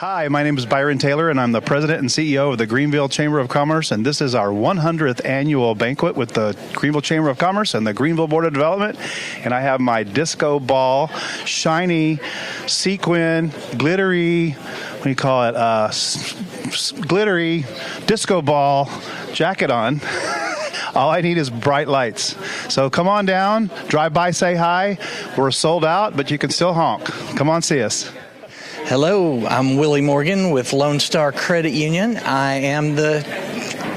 Hi, my name is Byron Taylor, and I'm the president and CEO of the Greenville Chamber of Commerce, and this is our 100th annual banquet with the Greenville Chamber of Commerce and the Greenville Board of Development. And I have my disco ball, shiny, sequin, glittery, what do you call it, glittery disco ball jacket on. All I need is bright lights. So come on down, drive by, say hi. We're sold out, but you can still honk. Come on, see us. Hello, I'm Willie Morgan with Lone Star Credit Union. I am the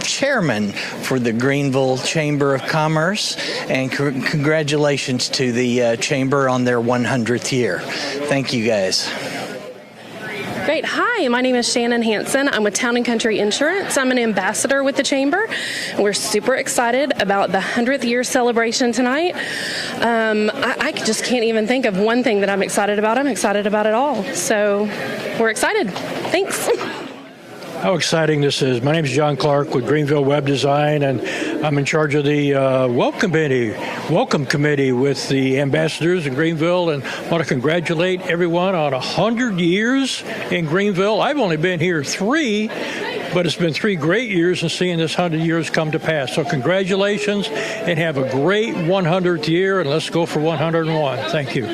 chairman for the Greenville Chamber of Commerce, and congratulations to the Chamber on their 100th year. Thank you, guys. Great. Hi, my name is Shannon Hansen. I'm with Town & Country Insurance. I'm an ambassador with the Chamber. We're super excited about the 100th year celebration tonight. I just can't even think of one thing that I'm excited about. I'm excited about it all. So we're excited. Thanks. How exciting this is. My name is John Clark with Greenville Web Design, and I'm in charge of the welcome committee with the ambassadors in Greenville, and want to congratulate everyone on 100 years in Greenville. I've only been here 3, but it's been 3 great years in seeing this 100 years come to pass. So congratulations, and have a great 100th year, and let's go for 101. Thank you.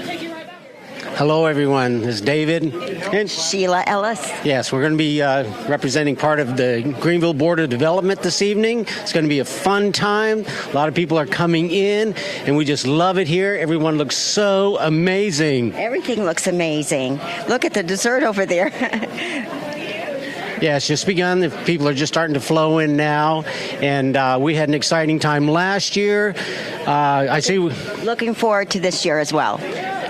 Hello, everyone. This is David. And Sheila Ellis. Yes, we're going to be representing part of the Greenville Board of Development this evening. It's going to be a fun time. A lot of people are coming in, and we just love it here. Everyone looks so amazing. Everything looks amazing. Look at the dessert over there. Yeah, it's just begun. The people are just starting to flow in now, and we had an exciting time last year. I see. Looking forward to this year as well.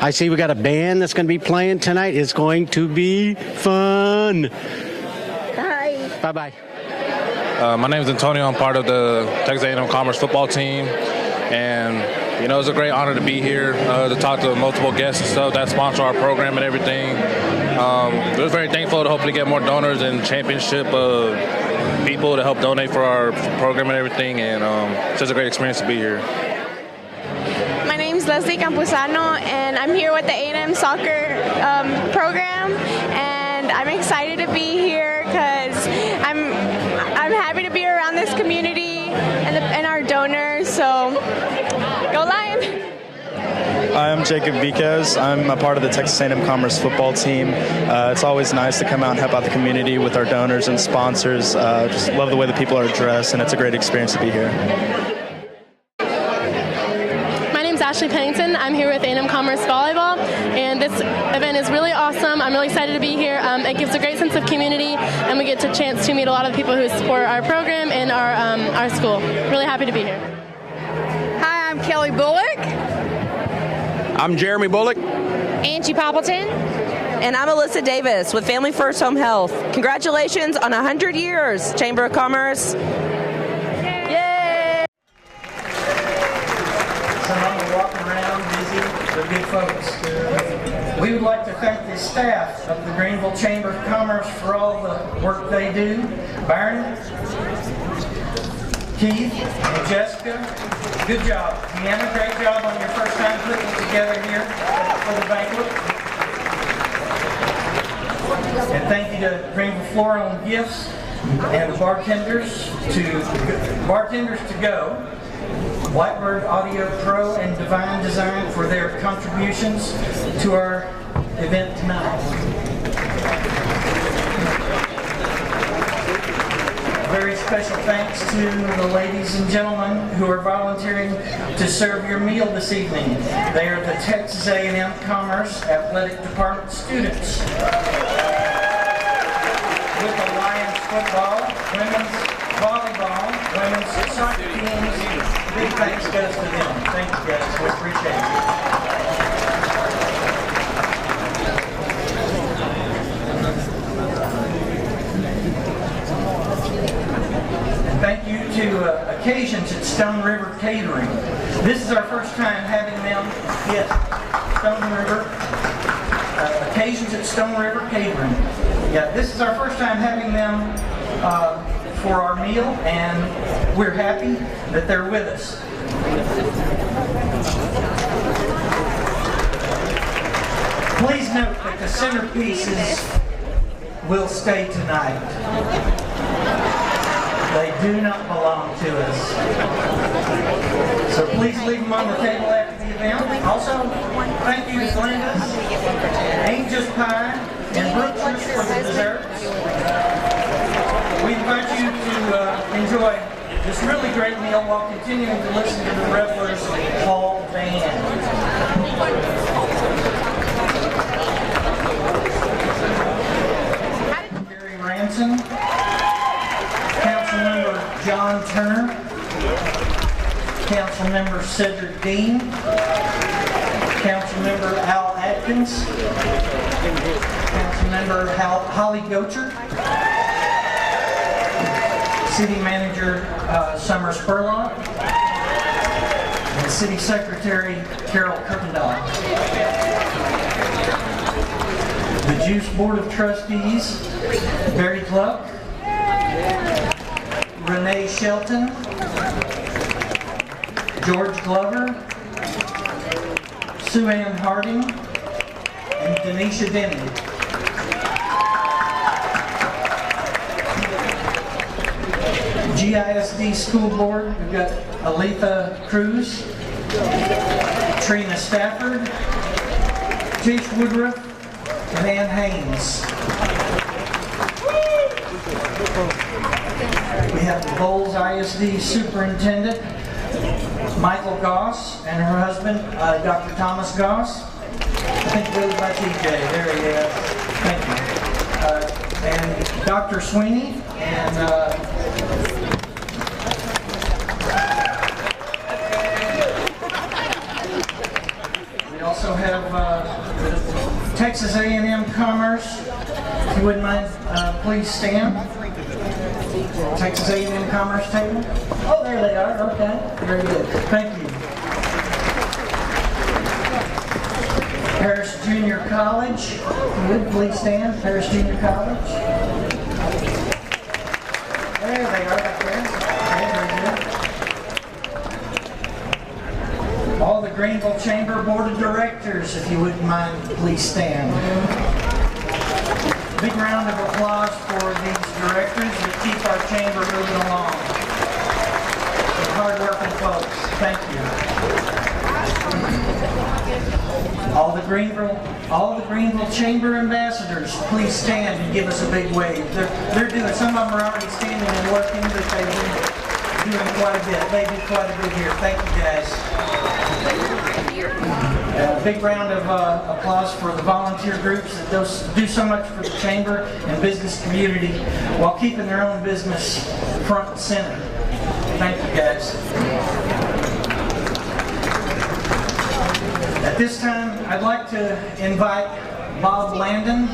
I see we got a band that's going to be playing tonight. It's going to be fun. Bye. Bye-bye. My name is Antonio. I'm part of the Texas A&M Commerce football team, and it's a great honor to be here to talk to multiple guests and stuff that sponsor our program and everything. We're very thankful to hopefully get more donors and championship people to help donate for our program and everything, and it's just a great experience to be here. My name's Leslie Campuzano, and I'm here with the A&M soccer program, and I'm excited to be here because I'm happy to be around this community and our donors. So go Lions! I'm Jacob Viquez. I'm a part of the Texas A&M Commerce football team. It's always nice to come out and help out the community with our donors and sponsors. Just love the way the people are dressed, and it's a great experience to be here. Ashley Pennington. I'm here with A&M Commerce Volleyball, and this event is really awesome. I'm really excited to be here. It gives a great sense of community, and we get a chance to meet a lot of people who support our program and our school. Really happy to be here. Hi, I'm Kelly Bullock. I'm Jeremy Bullock. Angie Poppleton. And I'm Alyssa Davis with Family First Home Health. Congratulations on 100 years, Chamber of Commerce. Good folks. We would like to thank the staff of the Greenville Chamber of Commerce for all the work they do. Byron, Keith, and Jessica, good job. Deanna, great job on your first time putting it together here for the banquet. And thank you to Greenville Floral and Gifts and the bartenders to go. Blackbird Audio Pro and Divine Design for their contributions to our event tonight. Very special thanks to the ladies and gentlemen who are volunteering to serve your meal this evening. They are the Texas A&M Commerce Athletic Department students. With the Lions football, women's volleyball, women's soccer teams, big thanks goes to them. Thank you guys, we appreciate it. And thank you to Occasions at Stone River Catering. This is our first time having them at Stone River. Occasions at Stone River Catering. Yeah, this is our first time having them for our meal, and we're happy that they're with us. Please note that the centerpiece is will stay tonight. They do not belong to us. So please leave them on the table after the event. Also, thank you to Glenda's, Angel's Pie, and Brooks's for the desserts. We invite you to enjoy this really great meal while continuing to listen to the Revelers Hall Band. Gary Ransom, Councilmember John Turner, Councilmember Cedric Dean, Councilmember Al Atkins, Councilmember Holly Gocher, City Manager Summer Spurlock, and City Secretary Carol Kirkendall. The GEUS Board of Trustees, Barry Cluck, Renee Shelton, George Glover, Sue Ann Harding, and Denisha Denny. GISD School Board, we've got Aletha Cruz, Trina Stafford, Chase Woodruff, and Ann Haynes. We have the Bowles ISD Superintendent, Michael Goss, and her husband, Dr. Thomas Goss. I think it goes by TJ. There he is. Thank you. And Dr. Sweeney, and we also have Texas A&M Commerce. If you wouldn't mind, please stand. Texas A&M Commerce table. Oh, there they are. Okay. Very good. Thank you. Harris Junior College. If you would, please stand. Harris Junior College. There they are back there. Okay, very good. All the Greenville Chamber Board of Directors, if you wouldn't mind, please stand. Big round of applause for these directors that keep our chamber moving along. The hard-working folks, thank you. All the Greenville Chamber ambassadors, please stand and give us a big wave. They're doing. Some of them are already standing and working, but they've been doing quite a bit. They do quite a bit here. Thank you, guys. A big round of applause for the volunteer groups that do so much for the chamber and business community while keeping their own business front and center. Thank you, guys. At this time, I'd like to invite Bob Landon.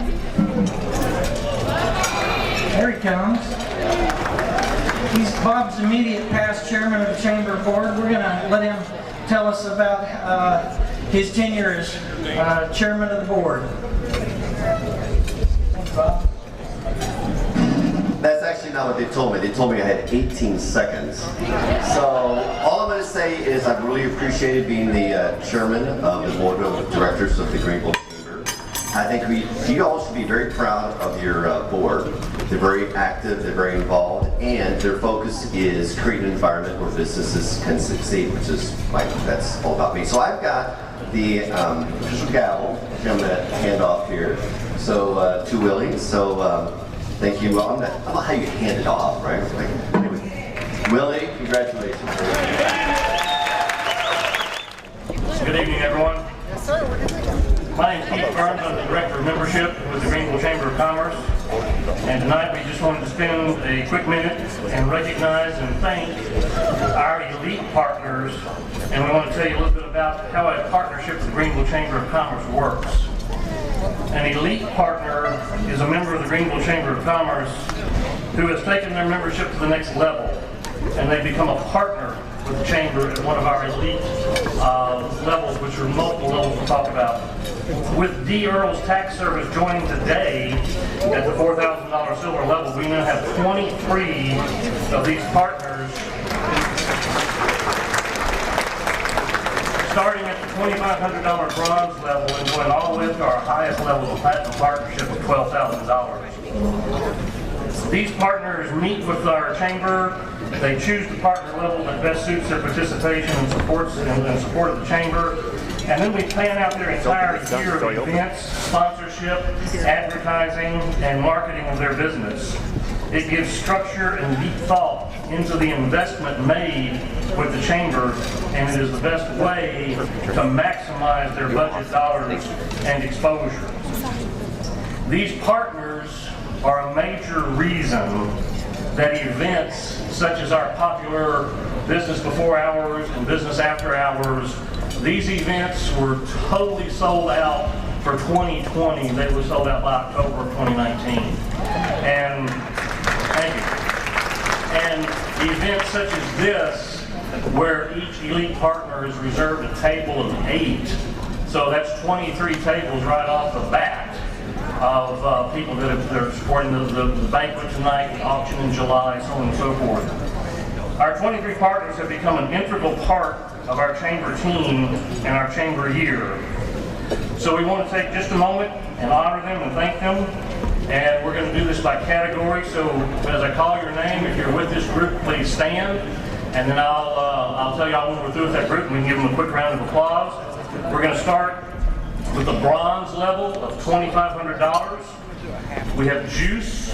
There he comes. He's Bob's immediate past chairman of the Chamber Board. We're going to let him tell us about his tenure as chairman of the board. Thanks, Bob. That's actually not what they told me. They told me I had 18 seconds. So all I'm going to say is I've really appreciated being the chairman of the board of directors of the Greenville Chamber. I think you all should be very proud of your board. They're very active, they're very involved, and their focus is creating an environment where businesses can succeed, which is that's all about me. So I've got the official gavel, which I'm going to hand off here. So to Willie. So thank you. I don't know how you hand it off, right? Anyway, Willie, congratulations. Good evening, everyone. Yes, sir. What is it? My name is Keith Burns. I'm the Director of Membership with the Greenville Chamber of Commerce. And tonight we just wanted to spend a quick minute and recognize and thank our elite partners. And we want to tell you a little bit about how a partnership with the Greenville Chamber of Commerce works. An elite partner is a member of the Greenville Chamber of Commerce who has taken their membership to the next level, and they become a partner with the Chamber at one of our elite levels, which are multiple levels we'll talk about. With D. Earl's Tax Service joining today at the $4,000 silver level, we now have 23 of these partners, starting at the $2,500 bronze level and going all the way to our highest level of platinum partnership of $12,000. These partners meet with our chamber. They choose the partner level that best suits their participation and support of the chamber. And then we plan out their entire year of events, sponsorship, advertising, and marketing of their business. It gives structure and deep thought into the investment made with the chamber, and it is the best way to maximize their budget dollars and exposure. These partners are a major reason that events such as our popular Business Before Hours and Business After Hours, these events were totally sold out for 2020. They were sold out by October of 2019. And thank you. And events such as this, where each elite partner is reserved a table of 8. So that's 23 tables right off the bat of people that are supporting the banquet tonight, the auction in July, so on and so forth. Our 23 partners have become an integral part of our chamber team and our chamber year. So we want to take just a moment and honor them and thank them. And we're going to do this by category. So as I call your name, if you're with this group, please stand. And then I'll tell y'all when we're through with that group, and we can give them a quick round of applause. We're going to start with the bronze level of $2,500. We have GEUS.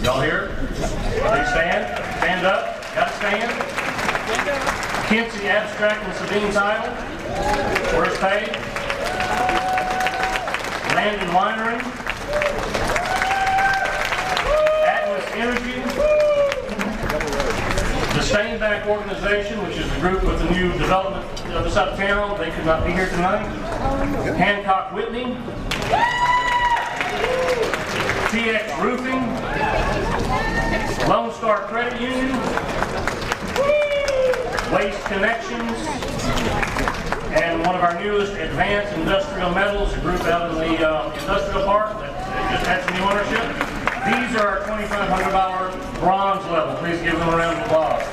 Y'all here? Please stand. Stand up. Got to stand. Kinsey Abstract and Sabine Title. Where's paid? Landon Winery. Atlas Energy. The Stainback Organization, which is the group with the new development on the other side of town. They could not be here tonight. Hancock Whitney. TX Roofing. Lone Star Credit Union. Waste Connections. And one of our newest, Advanced Industrial Metals, a group out in the industrial park that just had some new ownership. These are our $2,500 bronze level. Please give them a round of applause.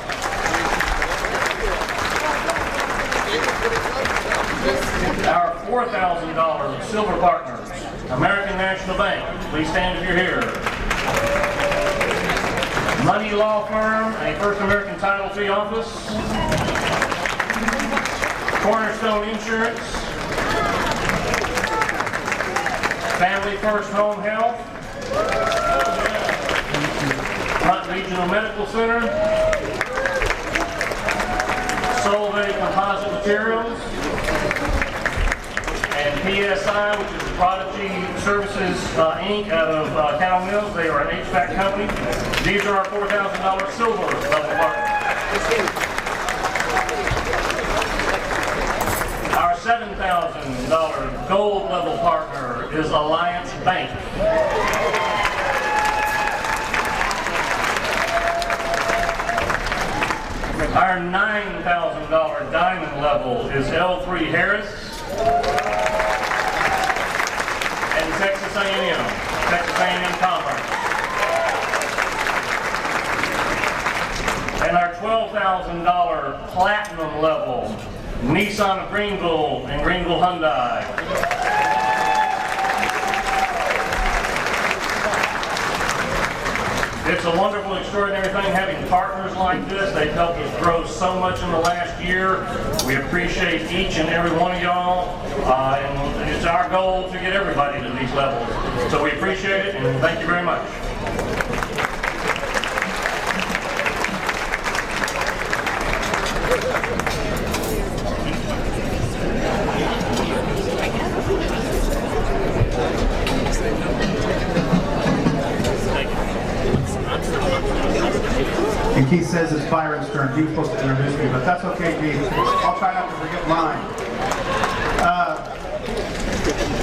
Our $4,000 silver partners, American National Bank. Please stand if you're here. Money Law Firm, a First American Title Fee Office. Cornerstone Insurance. Family First Home Health. Hunt Regional Medical Center. Solvay Composite Materials. And PSI, which is Prodigy Services Inc. out of Cattle Mills. They are an HVAC company. These are our $4,000 silver level partners. Our $7,000 gold level partner is Alliance Bank. Our $9,000 diamond level is L3 Harris and Texas A&M, Texas A&M Commerce. And our $12,000 platinum level, Nissan of Greenville and Greenville Hyundai. It's a wonderful, extraordinary thing having partners like this. They've helped us grow so much in the last year. We appreciate each and every one of y'all. And it's our goal to get everybody to these levels. So we appreciate it and thank you very much. And Keith says it's Byron's turn. He was supposed to introduce me, but that's okay, Keith. I'll try not to forget mine.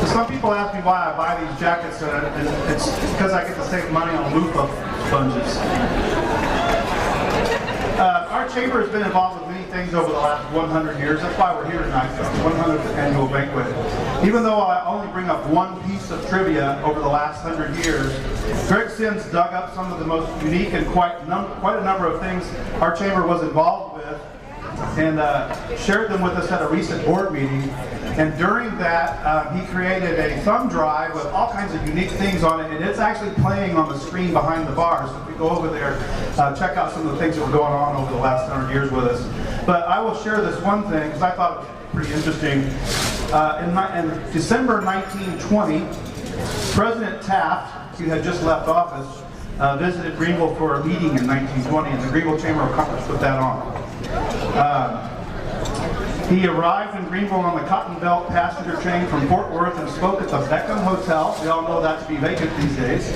Some people ask me why I buy these jackets, and it's because I get to save money on loofah sponges. Our chamber has been involved with many things over the last 100 years. That's why we're here tonight, the 100th annual banquet. Even though I only bring up one piece of trivia over the last 100 years, Greg Sims dug up some of the most unique and quite a number of things our chamber was involved with and shared them with us at a recent board meeting. And during that, he created a thumb drive with all kinds of unique things on it, and it's actually playing on the screen behind the bar. So if you go over there, check out some of the things that were going on over the last 100 years with us. But I will share this one thing, because I thought it was pretty interesting. In December 1920, President Taft, who had just left office, visited Greenville for a meeting in 1920, and the Greenville Chamber of Commerce put that on. He arrived in Greenville on the Cotton Belt passenger train from Fort Worth and spoke at the Beckham Hotel. We all know that to be vacant these days.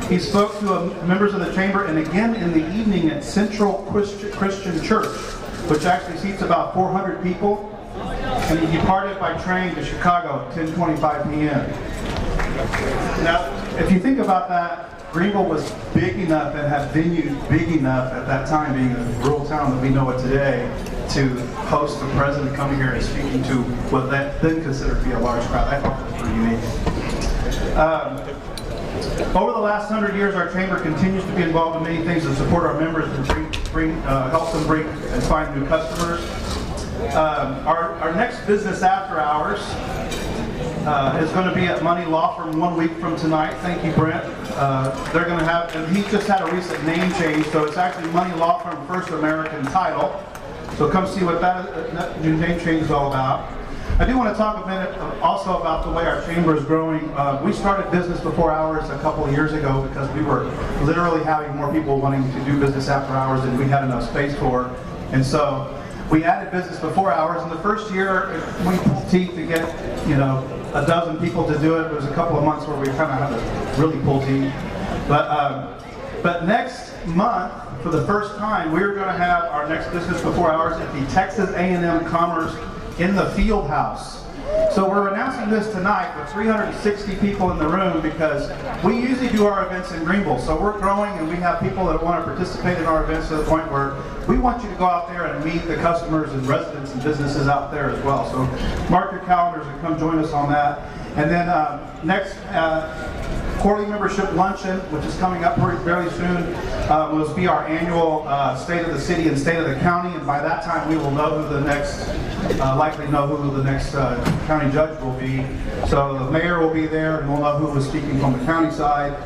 He spoke to members of the chamber and again in the evening at Central Christian Church, which actually seats about 400 people. And he departed by train to Chicago at 10:25 p.m. Now, if you think about that, Greenville was big enough and had venues big enough at that time, being a rural town that we know it today, to host the president coming here and speaking to what that then considered to be a large crowd. I thought that was pretty unique. Over the last 100 years, our chamber continues to be involved in many things to support our members and help them bring and find new customers. Our next business after hours is going to be at Money Law Firm 1 week from tonight. Thank you, Brent. They're going to have, and he just had a recent name change, so it's actually Money Law Firm First American Title. So come see what that new name change is all about. I do want to talk a minute also about the way our chamber is growing. We started business before hours a couple of years ago because we were literally having more people wanting to do business after hours than we had enough space for. And so we added business before hours. In the first year, we pulled teeth to get, a dozen people to do it. There was a couple of months where we kind of had to really pull teeth. But next month, for the first time, we're going to have our next business before hours at the Texas A&M Commerce in the Field House. So we're announcing this tonight with 360 people in the room because we usually do our events in Greenville. So we're growing and we have people that want to participate in our events to the point where we want you to go out there and meet the customers and residents and businesses out there as well. So mark your calendars and come join us on that. And then next quarterly membership luncheon, which is coming up very soon, will be our annual State of the City and State of the County, and by that time we will know who the next, likely know who the next county judge will be. So the mayor will be there, and we'll know who was speaking from the county side.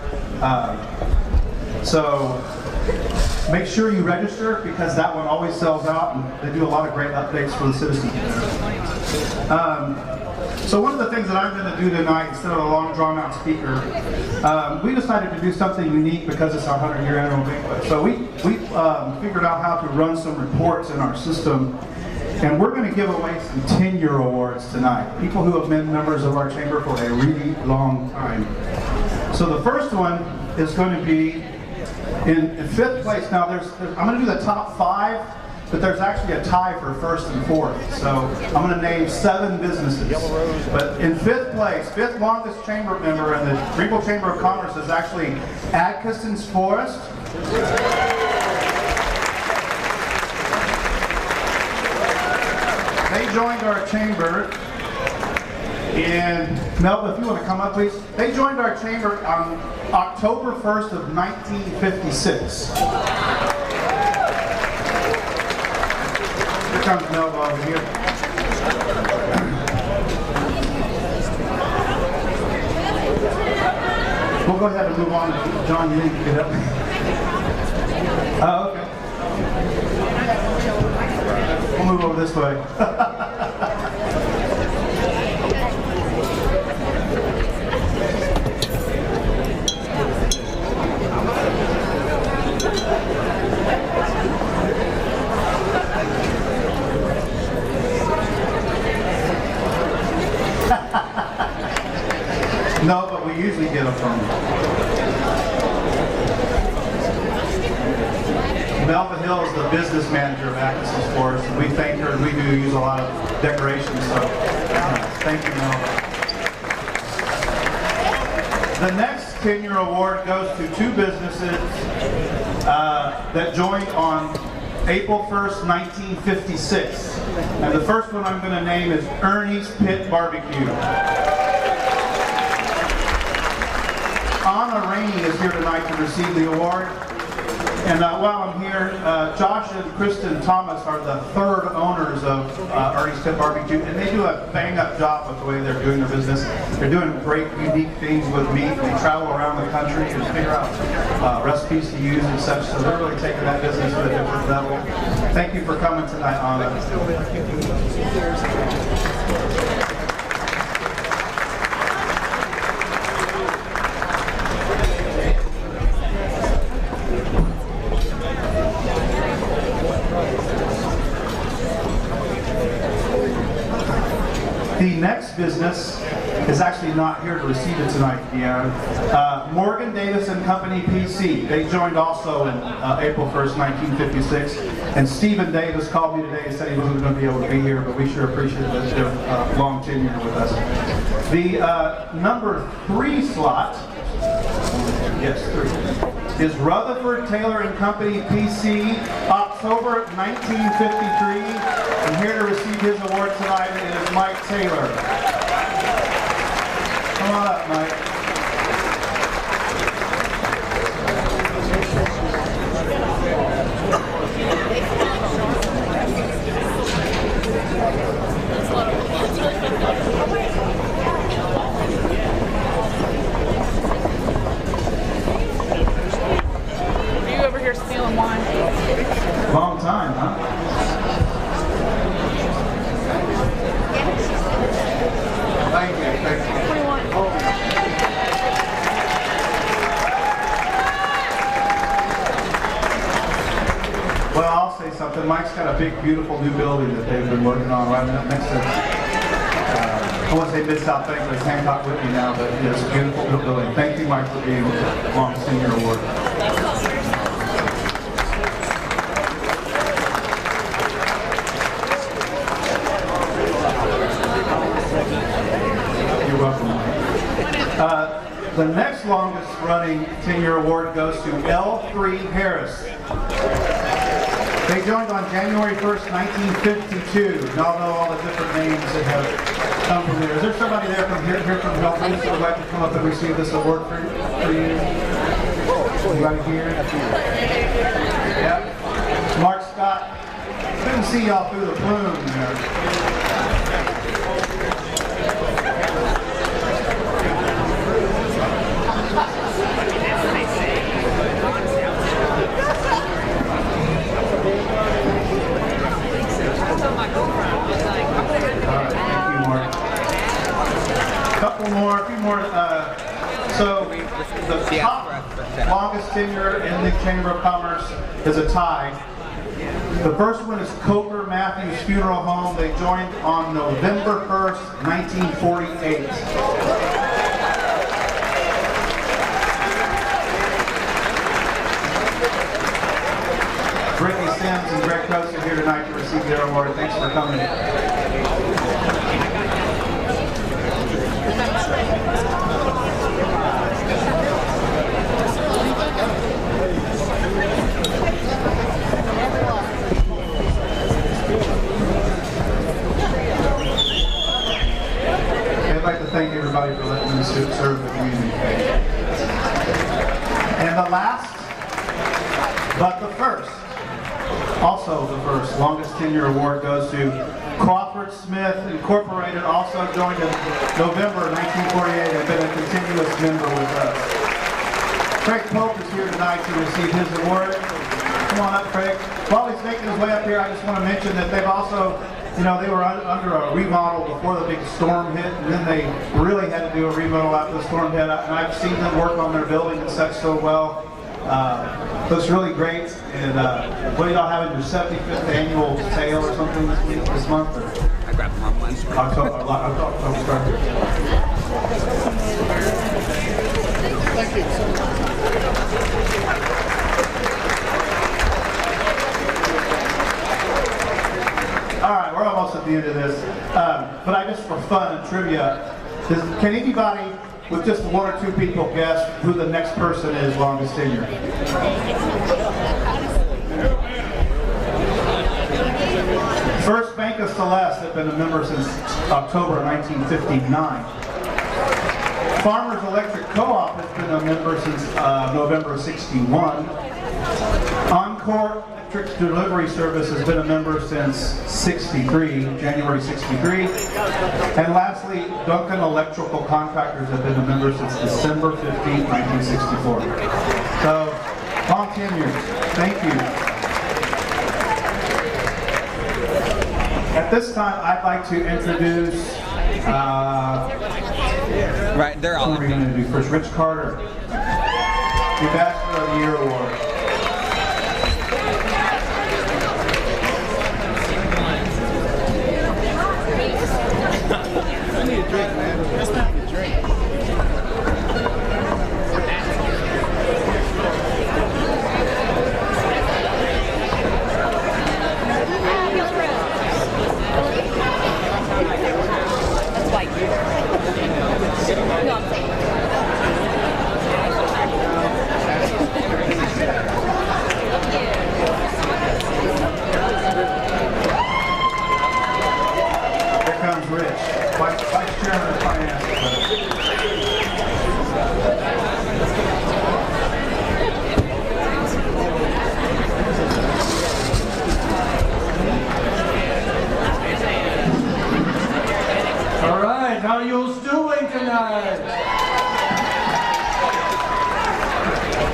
So make sure you register because that one always sells out, and they do a lot of great updates for the citizens. So one of the things that I'm going to do tonight, instead of a long drawn-out speaker, we decided to do something unique because it's our 100-year annual banquet. So we figured out how to run some reports in our system, and we're going to give away some tenure awards tonight. People who have been members of our chamber for a really long time. So the first one is going to be in 5th place. Now I'm going to do the top 5. But there's actually a tie for 1st and 4th. So I'm going to name 7 businesses. But in 5th place, 5th longest chamber member in the Greenville Chamber of Commerce is actually Atkinson's Forest. They joined our chamber in, Melba, if you want to come up please. They joined our chamber on October 1st of 1956. Here comes Melba over here. We'll go ahead and move on to John. You need to get up. Oh, okay. We'll move over this way. No, but we usually get them from Melba Hill is the business manager of Atkinson's Forest, and we thank her, and we do use a lot of decorations, so thank you, Melba. The next tenure award goes to 2 businesses that joined on April 1st, 1956. And the first one I'm going to name is Ernie's Pit Barbecue. Anna Rainey is here tonight to receive the award. And while I'm here, Josh and Kristen Thomas are the third owners of Ernie's Pit Barbecue, and they do a bang-up job with the way they're doing their business. They're doing great, unique things with meat. They travel around the country and figure out recipes to use and such, so they're really taking that business to a different level. Thank you for coming tonight, Anna. The next business is actually not here to receive it tonight, Deanna. Morgan Davis and Company PC. They joined also in April 1st, 1956. And Stephen Davis called me today and said he wasn't going to be able to be here, but we sure appreciate their long tenure with us. The number 3 slot, yes, 3, is Rutherford Taylor and Company PC, October 1953. And here to receive his award tonight is Mike Taylor. Come on up, Mike. Are you over here stealing wine? Long time, huh? Thank you. Thank you. What do you want? Well, I'll say something. Mike's got a big, beautiful new building that they've been working on right next to, I want to say Mid-South Bank, but it's Hancock Whitney now, but it's a beautiful new building. Thank you, Mike, for being the long senior award. You're welcome, Mike. The next longest running 10-year award goes to L3 Harris. They joined on January 1st, 1952. Y'all know all the different names that have come from there. Is there somebody there from here from L3 that would like to come up and receive this award for you? Anybody here? Yep. Mark Scott. Couldn't see y'all through the plume there. A few more. So the top longest tenure in the Chamber of Commerce is a tie. The first one is Coker Matthews Funeral Home. They joined on November 1st, 1948. Brittany Sims and Greg Coates are here tonight to receive their award. Thanks for coming. I'd like to thank everybody for letting me serve the community. And the last, but the first, also the first longest tenure award goes to Crawford Smith Incorporated, also joined in November 1948 and been a continuous member with us. Craig Pope is here tonight to receive his award. Come on up, Craig. While he's making his way up here, I just want to mention that they've also, you know, they were under a remodel before the big storm hit, and then they really had to do a remodel after the storm hit. And I've seen them work on their building and such so well. Looks really great. And what are y'all having, your 75th annual sale or something this month? Or? I grabbed the wrong one. October start. Thank you. All right, we're almost at the end of this. But I just, for fun and trivia, can anybody, with just one or two people, guess who the next person is longest tenure? First Bank of Celeste have been a member since October 1959. Farmers Electric Co-op has been a member since November of '61. Banquet Electric Delivery Service has been a member since '63, January '63. And lastly, Duncan Electrical Contractors have been a member since December 15, 1964. So, long tenure. Thank you. At this time, I'd like to introduce, Right, they're all. what are we going to do first? Rich Carter, the Ambassador of the Year Award. I need a drink, man. Just not a drink. That's white. No, I'm saying. Here comes Rich, Vice Chairman of Finance. All right, how you doing tonight?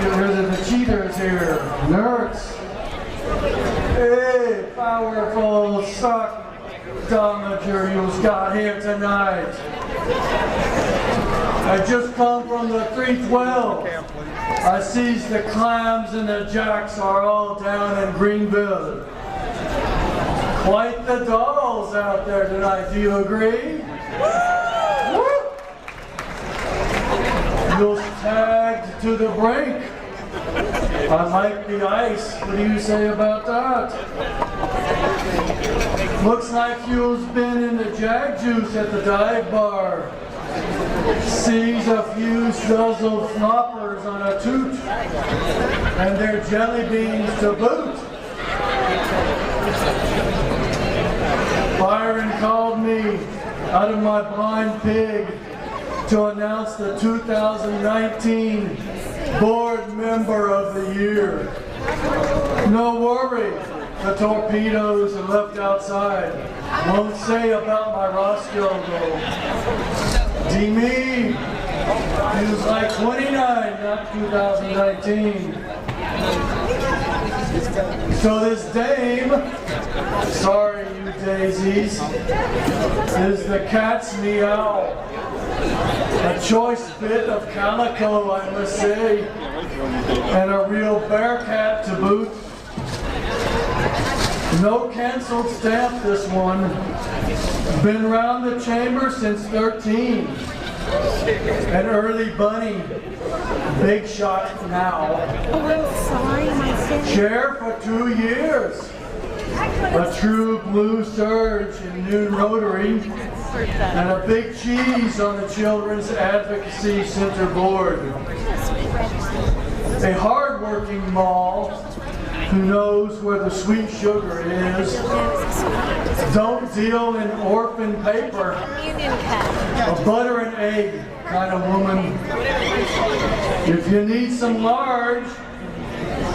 Get rid of the cheaters here, nerds. Hey, powerful suck damager you've got here tonight. I just come from the 312. I sees the clams and the jacks are all down in Greenville. Quite the dolls out there tonight, do you agree? You're tagged to the brink. I like the ice. What do you say about that? Looks like you've been in the jag juice at the dive bar. Sees a few guzzled floppers on a toot. And their jelly beans to boot. Byron called me out of my blind pig to announce the 2019 Board Member of the Year. No worry, the torpedoes are left outside. Won't say about my Roscoe though. D-me, he was like 29, not 2019. So this dame, sorry you daisies, is the cat's meow. A choice bit of calico, I must say, and a real bear cat to boot. No canceled stamp, this one. Been around the chamber since 13. An early bunny, big shot now. Oh, I'm sorry, my sin. Chair for 2 years. A true blue surge in Noon Rotary. And a big cheese on the Children's Advocacy Center board. A hard-working mall who knows where the sweet sugar is. Don't deal in orphan paper. A butter and egg kind of woman. If you need some large,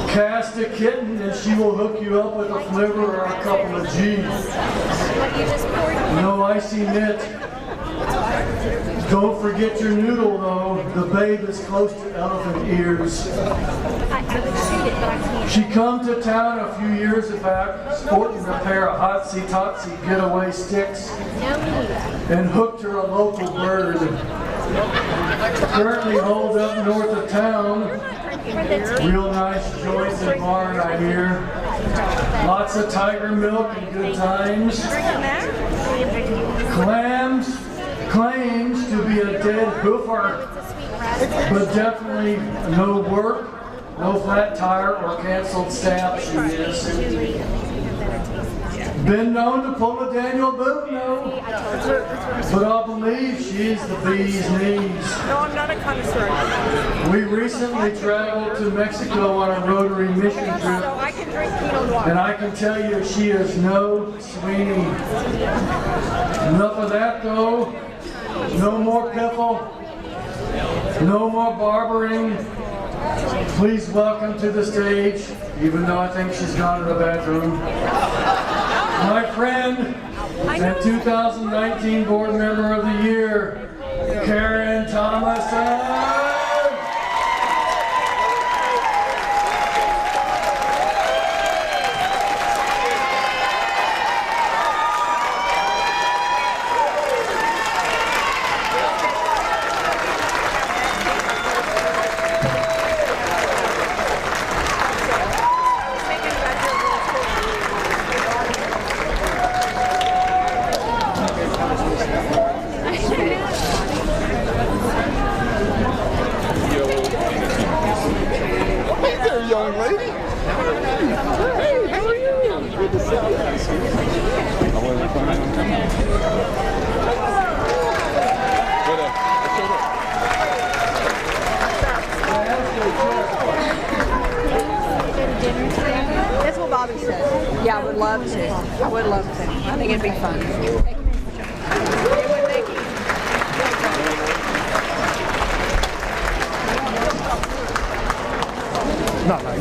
cast a kitten and she will hook you up with a flivver or a couple of G's. No icy knit. Don't forget your noodle though. The babe is close to elephant ears. She come to town a few years back, sporting a pair of hotsy-totsy getaway sticks, and hooked her a local bird. Currently holed up north of town. Real nice joints and barn, I hear. Lots of tiger milk and good times. Claims to be a dead hoofer, but definitely no work, no flat tire or canceled stamp she is. Been known to pull a Daniel Boone, no, but I believe she's the bee's knees. No, I'm not a connoisseur. We recently traveled to Mexico on a Rotary mission trip, I can drink Pinot Noir. and I can tell you she is no Sweeney. Enough of that though. No more piffle. No more barbering. Please welcome to the stage, even though I think she's gone to the bathroom, my friend and 2019 Board Member of the Year, Karen Thomason. Young lady. Hey, how are you? Good to see That's what Bobby said. Yeah, I would love to. I would love to. I think it'd be fun. Not nice.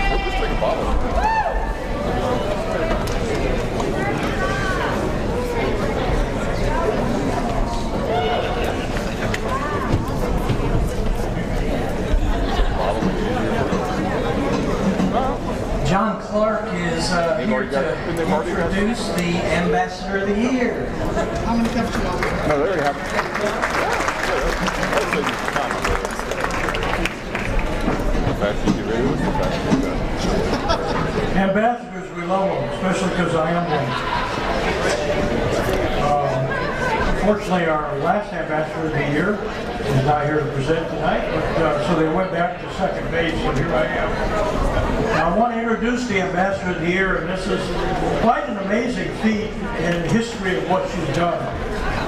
Let's take a bottle. John Clark is here to introduce the Ambassador of the Year. How many cups do you have? No, they already have. Ambassadors, we love them, especially because I am one. Unfortunately, our last Ambassador of the Year is not here to present tonight, but so they went back to second base, so here I am. Now, I want to introduce the Ambassador of the Year, and this is quite an amazing feat in the history of what she's done.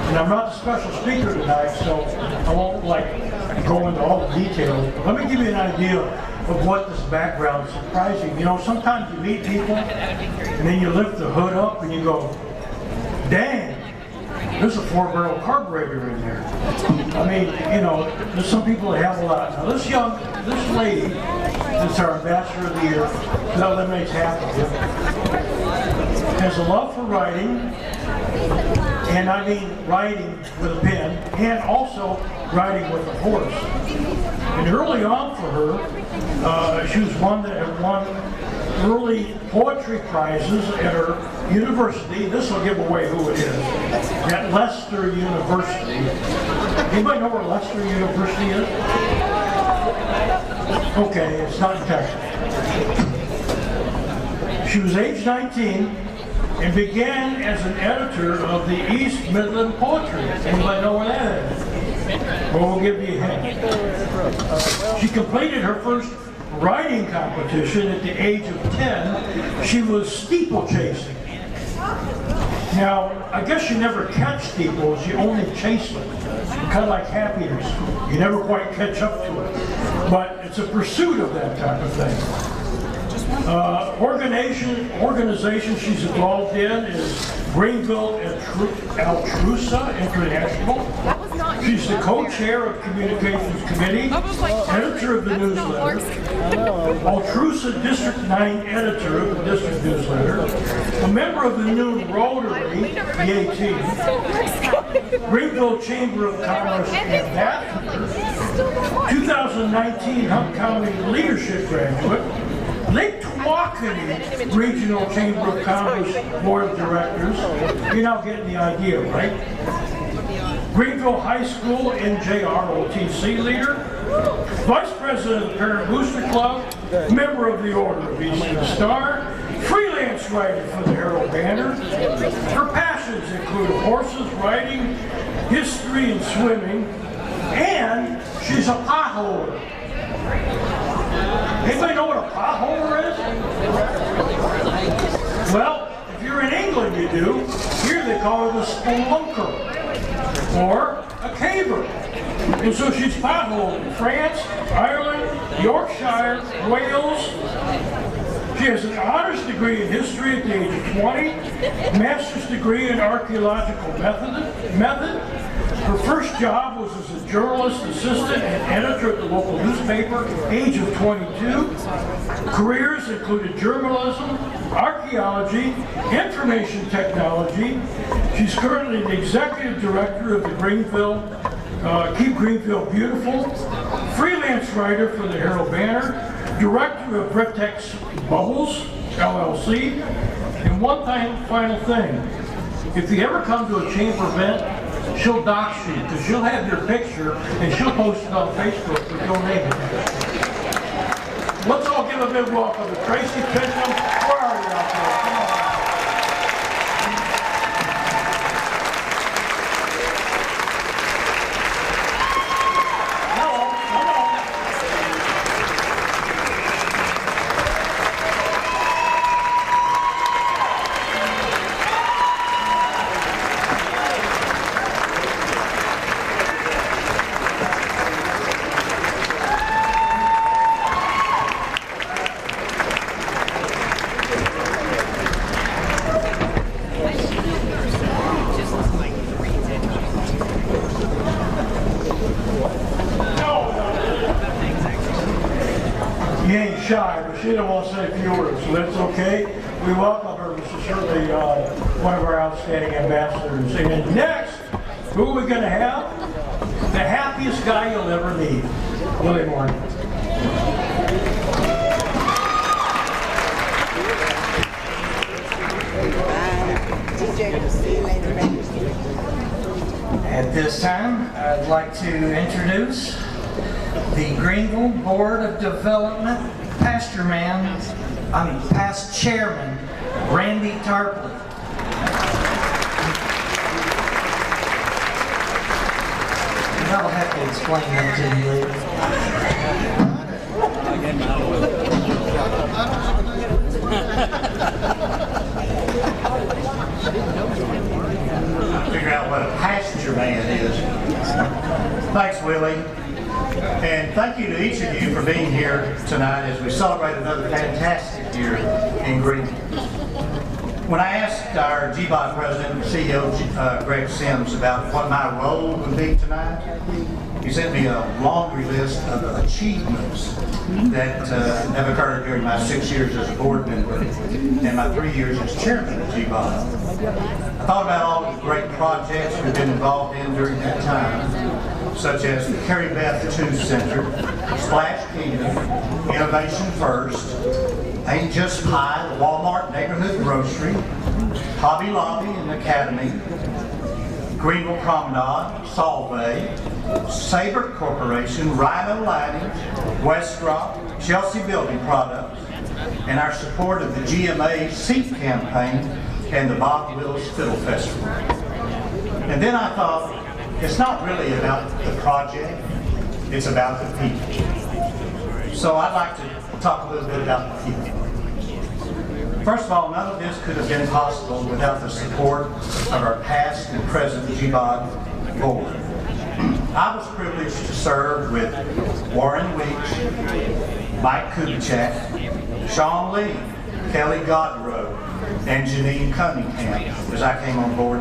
And I'm not the special speaker tonight, so I won't go into all the details. But let me give you an idea of what this background is surprising. You know, sometimes you meet people and then you lift the hood up and you go, dang, there's a 4-barrel carburetor in there. I mean, you know, there's some people that have a lot. Now this lady that's our Ambassador of the Year, that eliminates half of it, has a love for writing, and I mean writing with a pen, and also riding with a horse. And early on for her, she was one that had won early poetry prizes at her university. This will give away who it is. At Leicester University. Anybody know where Leicester University is? Okay, it's not in Texas. She was age 19 and began as an editor of the East Midland Poetry. Anybody know where that is? Well, we'll give you a hint. She completed her first writing competition at the age of 10. She was steeplechasing. Now, I guess you never catch steeples, you only chase them. Kind of like happiness. You never quite catch up to it. But it's a pursuit of that type of thing. Organization she's involved in is Greenville Altrusa International. She's the co-chair of Communications Committee, editor of the newsletter, Altrusa District 9 editor of the district newsletter, a member of the new Rotary, the 18th, Greenville Chamber of Commerce ambassador, 2019 Hunt County Leadership graduate, Lake Tawakoni Regional Chamber of Commerce Board of Directors. You're now getting the idea, right? Greenville High School NJROTC leader, Vice President of the Parent Booster Club, member of the Order of Eastern Star, freelance writer for the Herald Banner. Her passions include horses, riding, history, and swimming, and she's a potholer. Anybody know what a potholer is? Well, if you're in England, you do. Here they call her the spelunker, or a caver. And so she's potholed in France, Ireland, Yorkshire, Wales. She has an honors degree in history at the age of 20, master's degree in archaeological method. Her first job job was as a journalist, assistant, and editor at the local newspaper, age of 22. Careers included journalism, archaeology, information technology. She's currently the executive director of the Greenville, Keep Greenville Beautiful, freelance writer for the Herald Banner, director of Britex Bubbles, LLC, and one final thing. If you ever come to a chamber event, she'll dox you because she'll have your picture and she'll post it on Facebook with your name. Let's all give a big welcome to Tracy Pitcham. Where are you out there? Come on. Hello, come on. You ain't shy, but she don't want to say a few words, so that's okay. We welcome her. This is certainly one of our outstanding ambassadors. And next, who are we going to have? The happiest guy you'll ever meet, Willie Morgan. At this time, I'd like to introduce the Greenville Board of Development past chairman, Randy Tarpley. I'll have to explain that to you later. Figure out what a pasture man is. Thanks, Willie. And thank you to each of you for being here tonight as we celebrate another fantastic year in Greenville. When I asked our GBOD president and CEO, Greg Sims, about what my role would be tonight, he sent me a laundry list of achievements that have occurred during my 6 years as a board member and my 3 years as chairman of GBOD. I thought about all the great projects we've been involved in during that time, such as the Carrie Beth II Center, Splash Kingdom, Innovation First, Ain't Just Pie, the Walmart Neighborhood Grocery, Hobby Lobby and Academy, Greenville Promenade, Solvay, Sabre Corporation, Rhino Lighting, West Rock, Chelsea Building Products, and our support of the GMA Seat Campaign and the Bob Wills Fiddle Festival. And then I thought, it's not really about the project, it's about the people. So I'd like to talk a little bit about the people. First of all, none of this could have been possible without the support of our past and present GBOD board. I was privileged to serve with Warren Weeks, Mike Kubicek, Sean Lee, Kelly Godrow, and Janine Cunningham as I came on board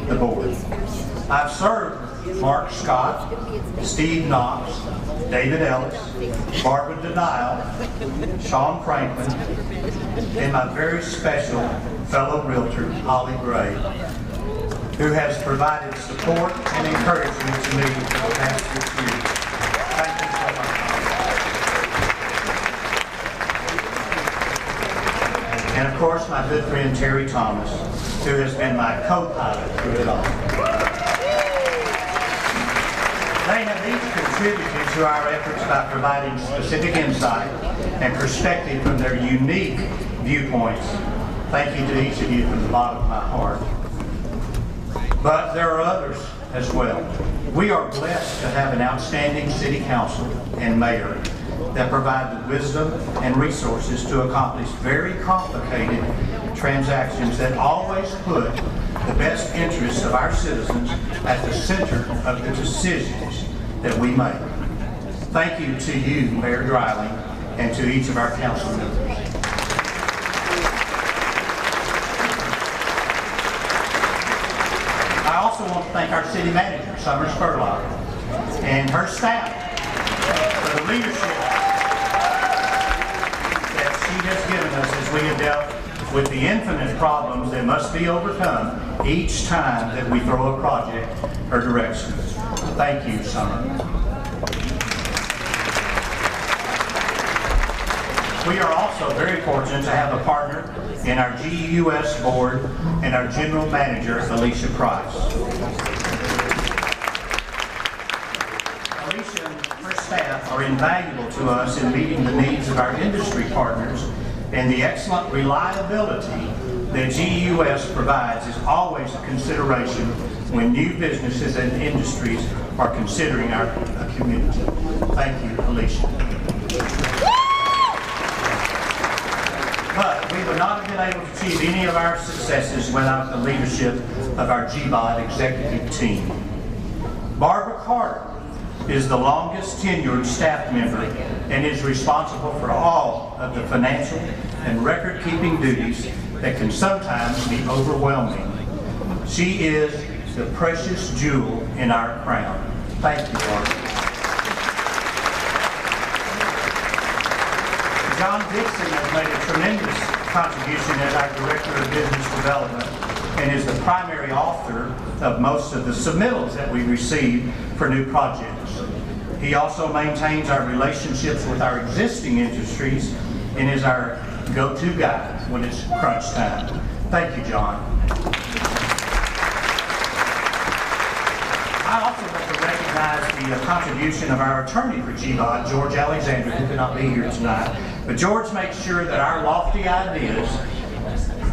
the board. I've served Mark Scott, Steve Knox, David Ellis, Barbara Denial, Sean Franklin, and my very special fellow realtor, Holly Gray, who has provided support and encouragement to me for the past 6 years. Thank you so much. And of course, my good friend Terry Thomas, who has been my co-pilot through it all. They have each contributed to our efforts by providing specific insight and perspective from their unique viewpoints. Thank you to each of you from the bottom of my heart. But there are others as well. We are blessed to have an outstanding city council and mayor that provide the wisdom and resources to accomplish very complicated transactions that always put the best interests of our citizens at the center of the decisions that we make. Thank you to you, Mayor Dreiling, and to each of our council members. I also want to thank our city manager, Summer Spurlock, and her staff for the leadership that she has given us as we have dealt with the infinite problems that must be overcome each time that we throw a project her direction. Thank you, Summer. We are also very fortunate to have a partner in our GEUS board and our general manager, Alicia Price. Alicia and her staff are invaluable to us in meeting the needs of our industry partners, and the excellent reliability that GEUS provides is always a consideration when new businesses and industries are considering our community. Thank you, Alicia. But we would not have been able to achieve any of our successes without the leadership of our GBOD executive team. Barbara Carter is the longest tenured staff member and is responsible for all of the financial and record-keeping duties that can sometimes be overwhelming. She is the precious jewel in our crown. Thank you, Barbara. John Dixon has made a tremendous contribution as our Director of Business Development and is the primary author of most of the submittals that we receive for new projects. He also maintains our relationships with our existing industries and is our go-to guy when it's crunch time. Thank you, John. I also want to recognize the contribution of our attorney for GBOD, George Alexander, who could not be here tonight. But George makes sure that our lofty ideas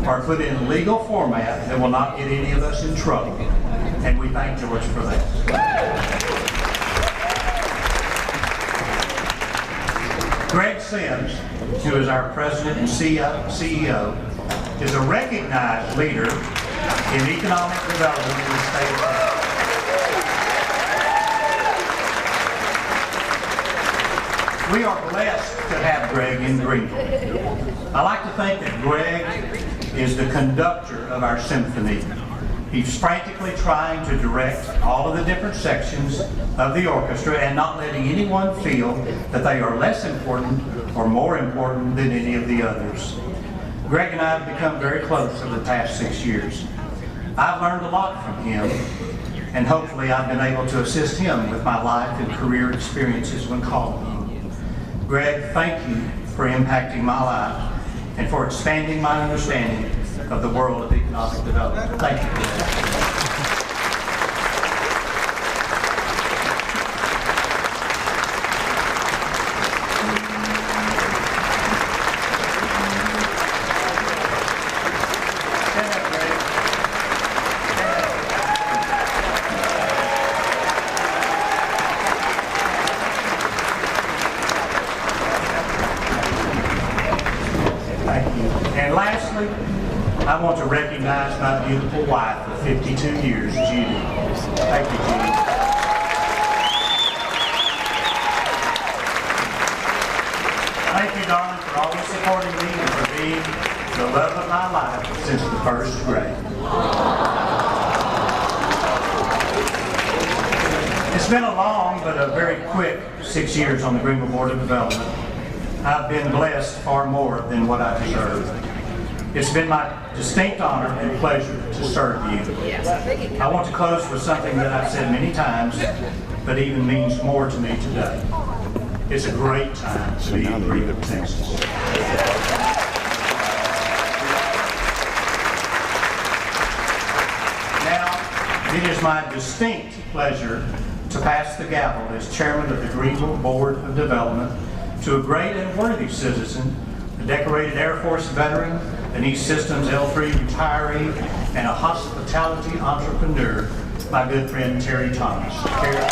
are put in legal format that will not get any of us in trouble. And we thank George for that. Greg Sims, who is our president and CEO, is a recognized leader in economic development in the state of Texas. We are blessed to have Greg in Greenville. I like to think that Greg is the conductor of our symphony. He's frantically trying to direct all of the different sections of the orchestra and not letting anyone feel that they are less important or more important than any of the others. Greg and I have become very close over the past 6 years. I've learned a lot from him, and hopefully I've been able to assist him with my life and career experiences when called on. Greg, thank you for impacting my life and for expanding my understanding of the world of economic development. Thank you, Greg. I want to recognize my beautiful wife of 52 years, Judy. Thank you, Judy. Thank you, darling, for always supporting me and for being the love of my life since the first grade. It's been a long but a very quick 6 years on the Greenville Board of Development. I've been blessed far more than what I deserve. It's been my distinct honor and pleasure to serve you. I want to close with something that I've said many times, but even means more to me today. It's a great time to be in Greenville, Texas. Now, it is my distinct pleasure to pass the gavel as chairman of the Greenville Board of Development to a great and worthy citizen, a decorated Air Force veteran, an East Systems L3 retiree, and a hospitality entrepreneur, my good friend Terry Thomas. Terry.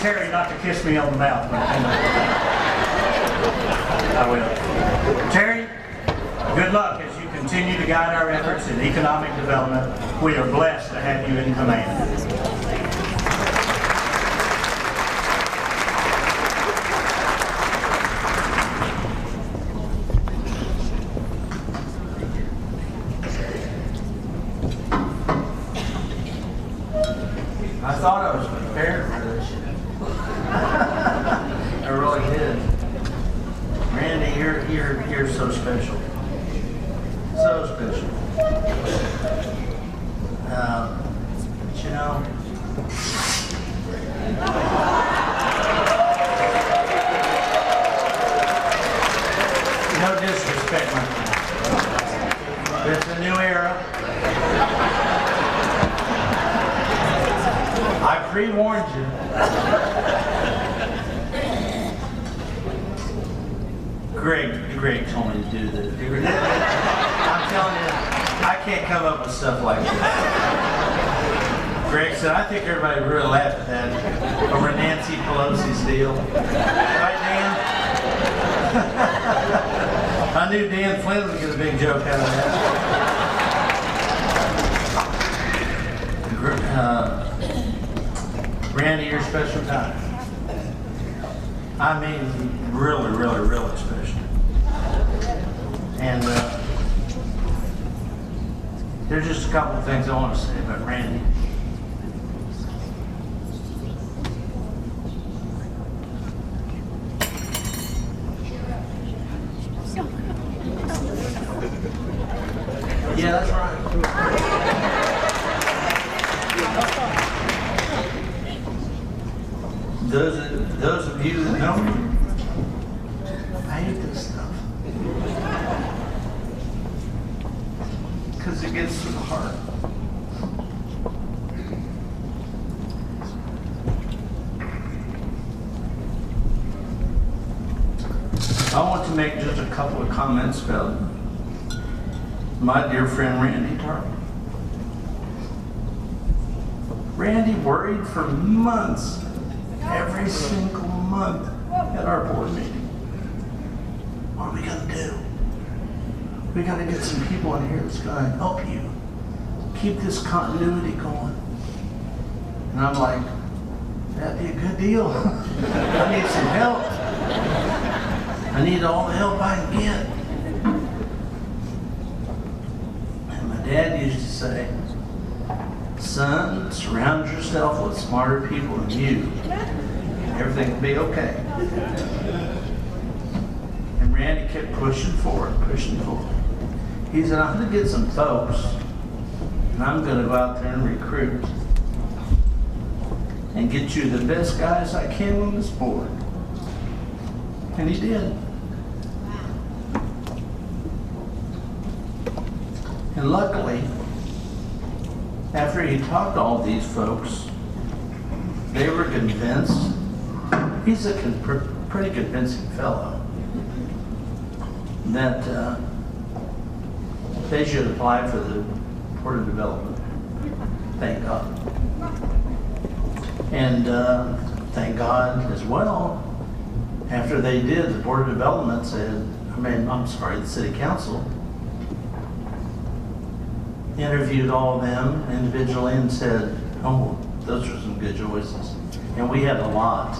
Terry not to kiss me on the mouth. I will. Terry, good luck as you continue continue to guide our efforts in economic development. We are blessed to have you in command. I thought I was prepared for this. I really did. Randy, you're so special. So special. But you know, no disrespect, my friend. It's a new era. I pre-warned you. Greg told me to do this. I'm telling you, I can't come up with stuff like this. Greg said, I think everybody really laughed at that over Nancy Pelosi's deal. Right, Dan? I knew Dan Flynn would get a big joke out of that. Randy, you're special time. I mean, really, really, really special. And there's just a couple of things I want to say about Randy. Yeah, that's right. Those of you that know me, I hate this stuff. Because it gets to the heart. I want to make just a couple of comments about my dear friend Randy Tarp. Randy worried for months, every single month at our board meeting. What are we going to do? We got to get some people in here that's going to help you keep this continuity going. And I'm like, that'd be a good deal. I need some help. I need all the help I can get. And my dad used to say, son, surround yourself with smarter people than you. Everything will be okay. And Randy kept pushing forward, pushing forward. He said, I'm going to get some folks, and I'm going to go out there and recruit and get you the best guys I can on this board. And he did. And luckily, after he talked to all these folks, they were convinced. He's a pretty convincing fellow that they should apply for the Board of Development. Thank God. And thank God as well, after they did, the Board of Development said, the City Council interviewed all of them individually and said, oh, those are some good choices. And we had a lot.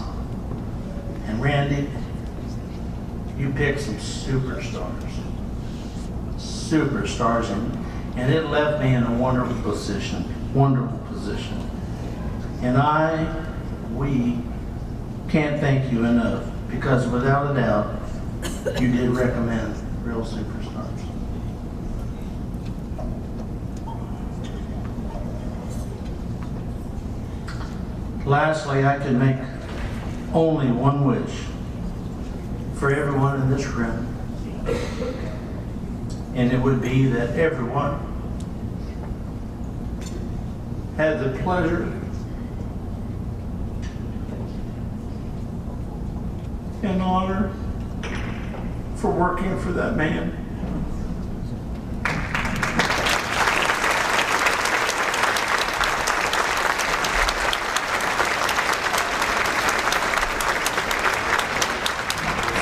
And Randy, you picked some superstars. Superstars. And it left me in a wonderful position. And we can't thank you enough, because without a doubt, you did recommend real superstars. Lastly, I can make only one wish for everyone in this room, and it would be that everyone had the pleasure and honor for working for that man.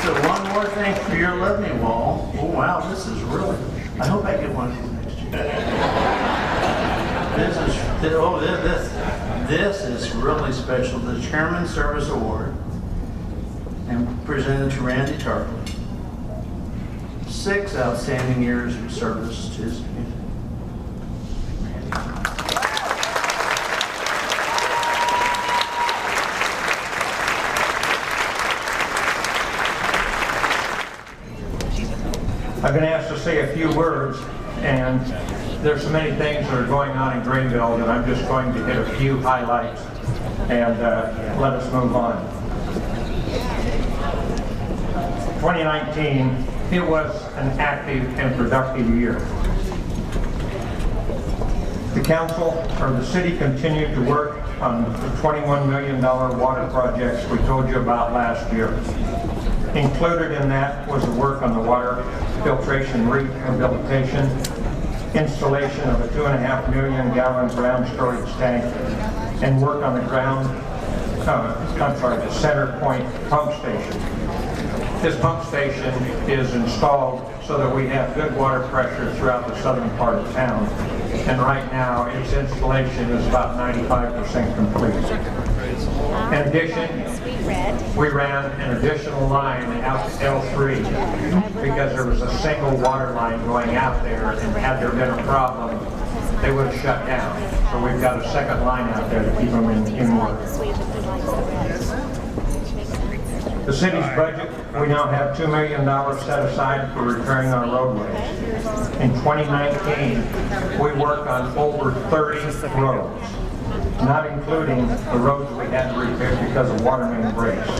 So one more thing for your Love Me wall. Oh wow, this is really I hope I get one of these next year. This is really special. The Chairman Service Award, and presented to Randy Tarpley. 6 outstanding years of service to his community. I've been asked to say a few words, and there's so many things that are going on in Greenville that I'm just going to hit a few highlights and let us move on. 2019, it was an active and productive year. The council, or the city, continued to work on the $21 million water projects we told you about last year. Included in that was the work on the water filtration rehabilitation, installation of a 2.5 million gallon ground storage tank, and work on the the center point pump station. This pump station is installed so that we have good water pressure throughout the southern part of town. And right now, its installation is about 95% complete. In addition, we ran an additional line out to L3 because there was a single water line going out there, and had there been a problem, they would have shut down. So we've got a second line out there to keep them in work. The city's budget, we now have $2 million set aside for repairing our roadways. In 2019, we worked on over 30 roads, not including the roads we had to repair because of water main breaks.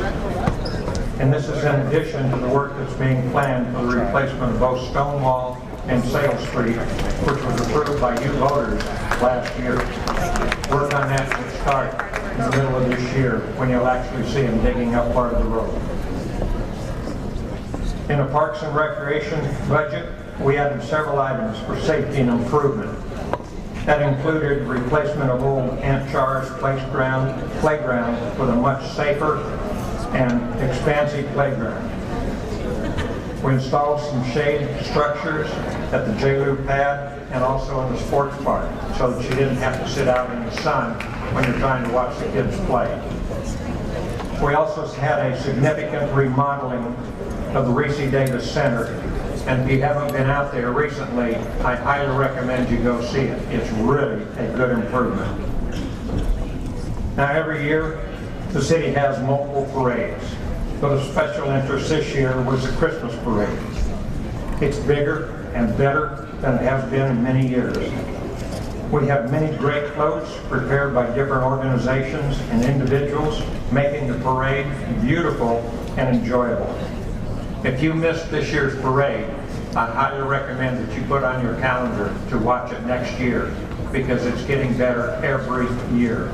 And this is in addition to the work that's being planned for the replacement of both Stonewall and Sale Street, which was approved by you voters last year. Work on that will start in the middle of this year when you'll actually see them digging up part of the road. In the Parks and Recreation budget, we added several items for safety and improvement. That included replacement of old Aunt Char's playground with a much safer and expansive playground. We installed some shade structures at the J-Loop pad and also in the sports park so that you didn't have to sit out in the sun when you're trying to watch the kids play. We also had a significant remodeling of the Reese Davis Center, and if you haven't been out there recently, I highly recommend you go see it. It's really a good improvement. Now, every year, the city has multiple parades, but of special interest this year was the Christmas parade. It's bigger and better than it has been in many years. We have many great floats prepared by different organizations and individuals, making the parade beautiful and enjoyable. If you missed this year's parade, I highly recommend that you put on your calendar to watch it next year because it's getting better every year.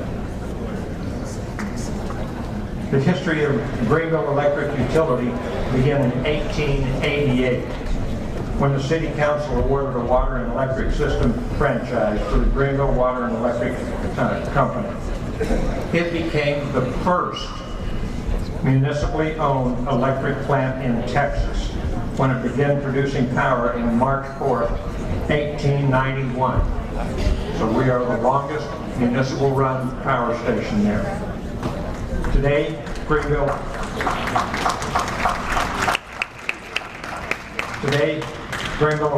The history of Greenville Electric Utility began in 1888 when the City Council awarded a water and electric system franchise for the Greenville Water and Electric Company. It became the first municipally owned electric plant in Texas when it began producing power in March 4th, 1891. So we are the longest municipal run power station there. Today, Greenville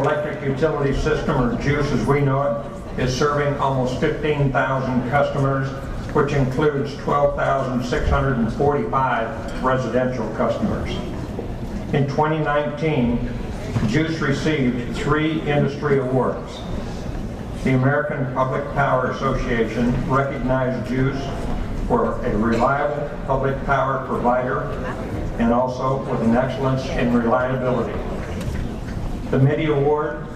Electric Utility System, or GEUS as we know it, is serving almost 15,000 customers, which includes 12,645 residential customers. In 2019, GEUS received 3 industry awards. The American Public Power Association recognized GEUS for a reliable public power provider and also with an excellence in reliability. The MIDI Award,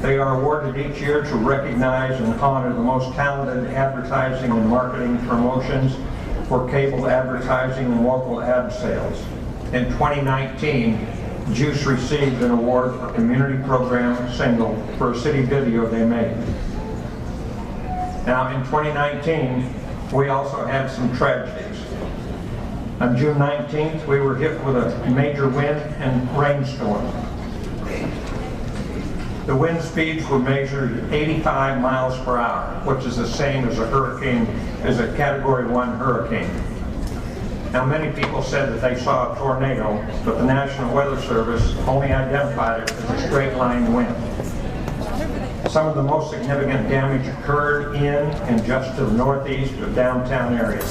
they are awarded each year to recognize and honor the most talented advertising and marketing promotions for cable advertising and local ad sales. In 2019, GEUS received an award for community program single for a city video they made. Now in 2019, we also had some tragedies. On June 19th, we were hit with a major wind and rainstorm. The wind speeds were measured at 85 miles per hour, which is the same as a Category 1 hurricane. Now, many people said that they saw a tornado, but the National Weather Service only identified it as a straight line wind. Some of the most significant damage occurred in and just to the northeast of downtown area.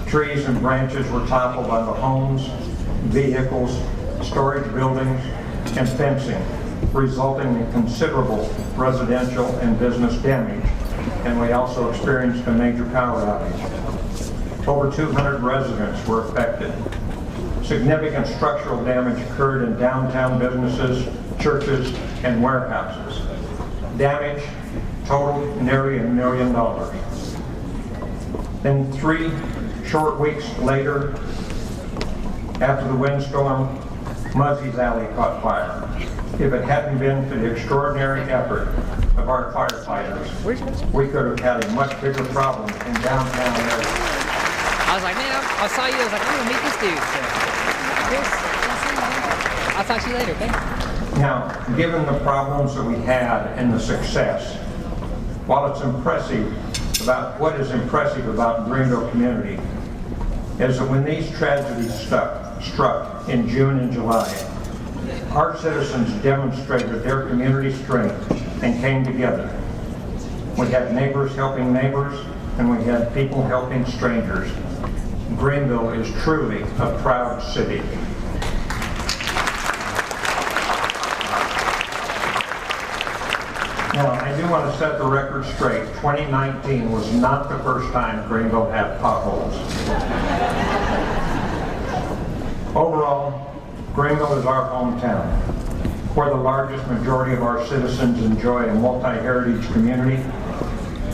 Trees and branches were toppled onto homes, vehicles, storage buildings, and fencing, resulting in considerable residential and business damage, and we also experienced a major power outage. Over 200 residents were affected. Significant structural damage occurred in downtown businesses, churches, and warehouses. Damage totaled nearly $1 million. Then 3 short weeks later, after the windstorm, Muzzie's Alley caught fire. If it hadn't been for the extraordinary effort of our firefighters, we could have had a much bigger problem in downtown area. I was like, man, I saw you, I was like, I'm gonna meet this dude. So, I'll talk to you later, okay? Now, given the problems that we had and the success, while it's impressive what is impressive about Greenville community is that when these tragedies struck in June and July, our citizens demonstrated their community strength and came together. We had neighbors helping neighbors, and we had people helping strangers. Greenville is truly a proud city. Now, I do want to set the record straight. 2019 was not the first time Greenville had potholes. Overall, Greenville is our hometown, where the largest majority of our citizens enjoy a multi-heritage community,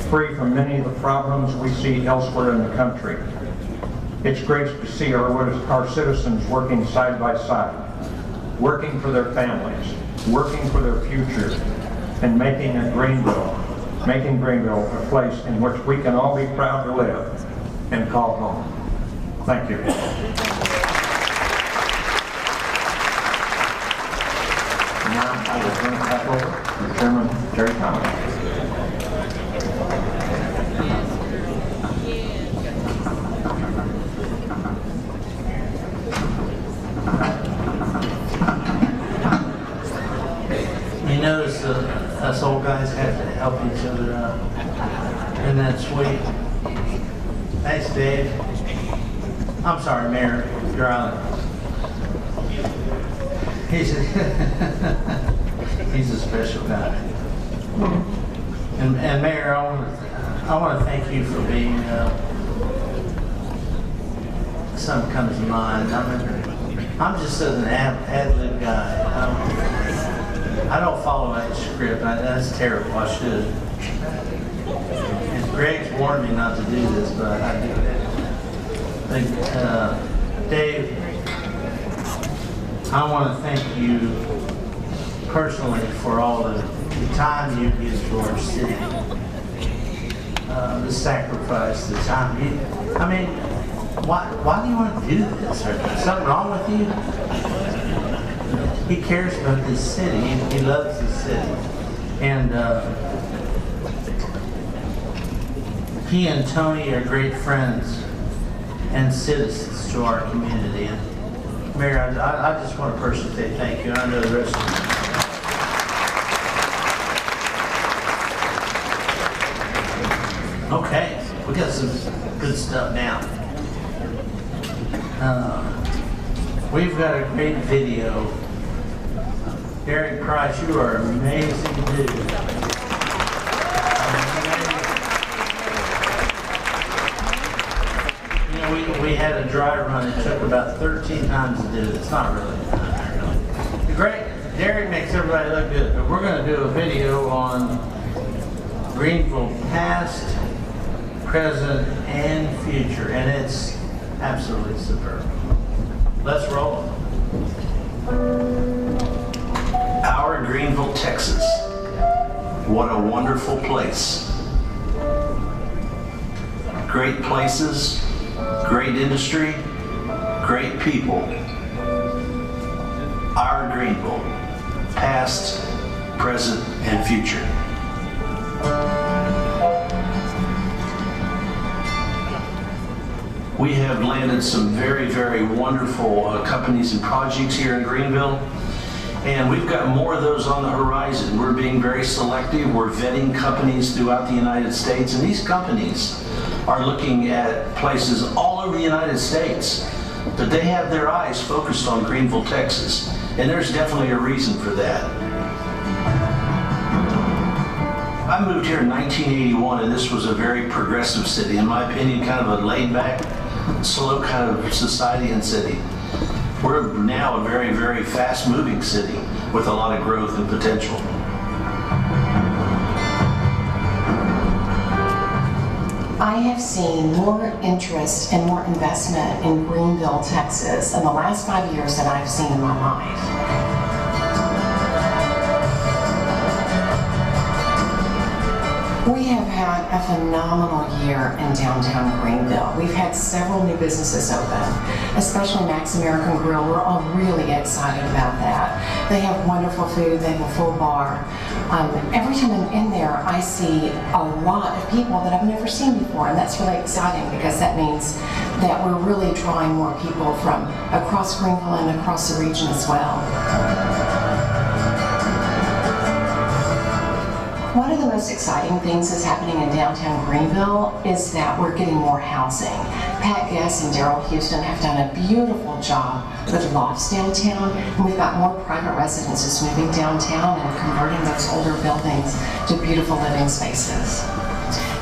free from many of the problems we see elsewhere in the country. It's great to see our citizens working side by side, working for their families, working for their future, and making Greenville a place in which we can all be proud to live and call home. Thank you. Now I will turn it back over to Chairman Jerry Thomas. You notice us old guys have to help each other out. Isn't that sweet? Thanks, Dave. I'm sorry, Mayor. You're on. He's a special guy. And Mayor, I want to thank you for being something comes to mind. I'm just an ad-lib guy. I don't follow that script. That's terrible. I should. And Greg's warned me not to do this, but I do it. Dave, I want to thank you personally for all the time you give to our city. The sacrifice, the time. Why do you want to do this? Is something wrong with you? He cares about this city. He loves this city. And he and Tony are great friends and citizens to our community. And Mayor, I just want to personally say thank you. I know the rest of you. Okay, we got some good stuff now. We've got a great video. Derek Price, you are an amazing dude. You know, we had a dry run. It took about 13 times to do it. It's not really. Great. Derek makes everybody look good, but we're going to do a video on Greenville past, present, and future, and it's absolutely superb. Let's roll. Our Greenville, Texas. What a wonderful place. Great places, great industry, great people. Our Greenville, past, present, and future. We have landed some very, very wonderful companies and projects here in Greenville, and we've got more of those on the horizon. We're being very selective. We're vetting companies throughout the United States, and these companies are looking at places all over the United States, but they have their eyes focused on Greenville, Texas, and there's definitely a reason for that. I moved here in 1981, and this was a very progressive city. In my opinion, kind of a laid-back, slow kind of society and city. We're now a very, very fast-moving city with a lot of growth and potential. I have seen more interest and more investment in Greenville, Texas in the last 5 years than I've seen in my life. We have had a phenomenal year in downtown Greenville. We've had several new businesses open, especially Max American Grill. We're all really excited about that. They have wonderful food, they have a full bar. Every time I'm in there, I see a lot of people that I've never seen before, and that's really exciting because that means that we're really drawing more people from across Greenville and across the region as well. One of the most exciting things that's happening in downtown Greenville is that we're getting more housing. Pat Guess and Daryl Houston have done a beautiful job with lofts downtown, and we've got more private residences moving downtown and converting those older buildings to beautiful living spaces.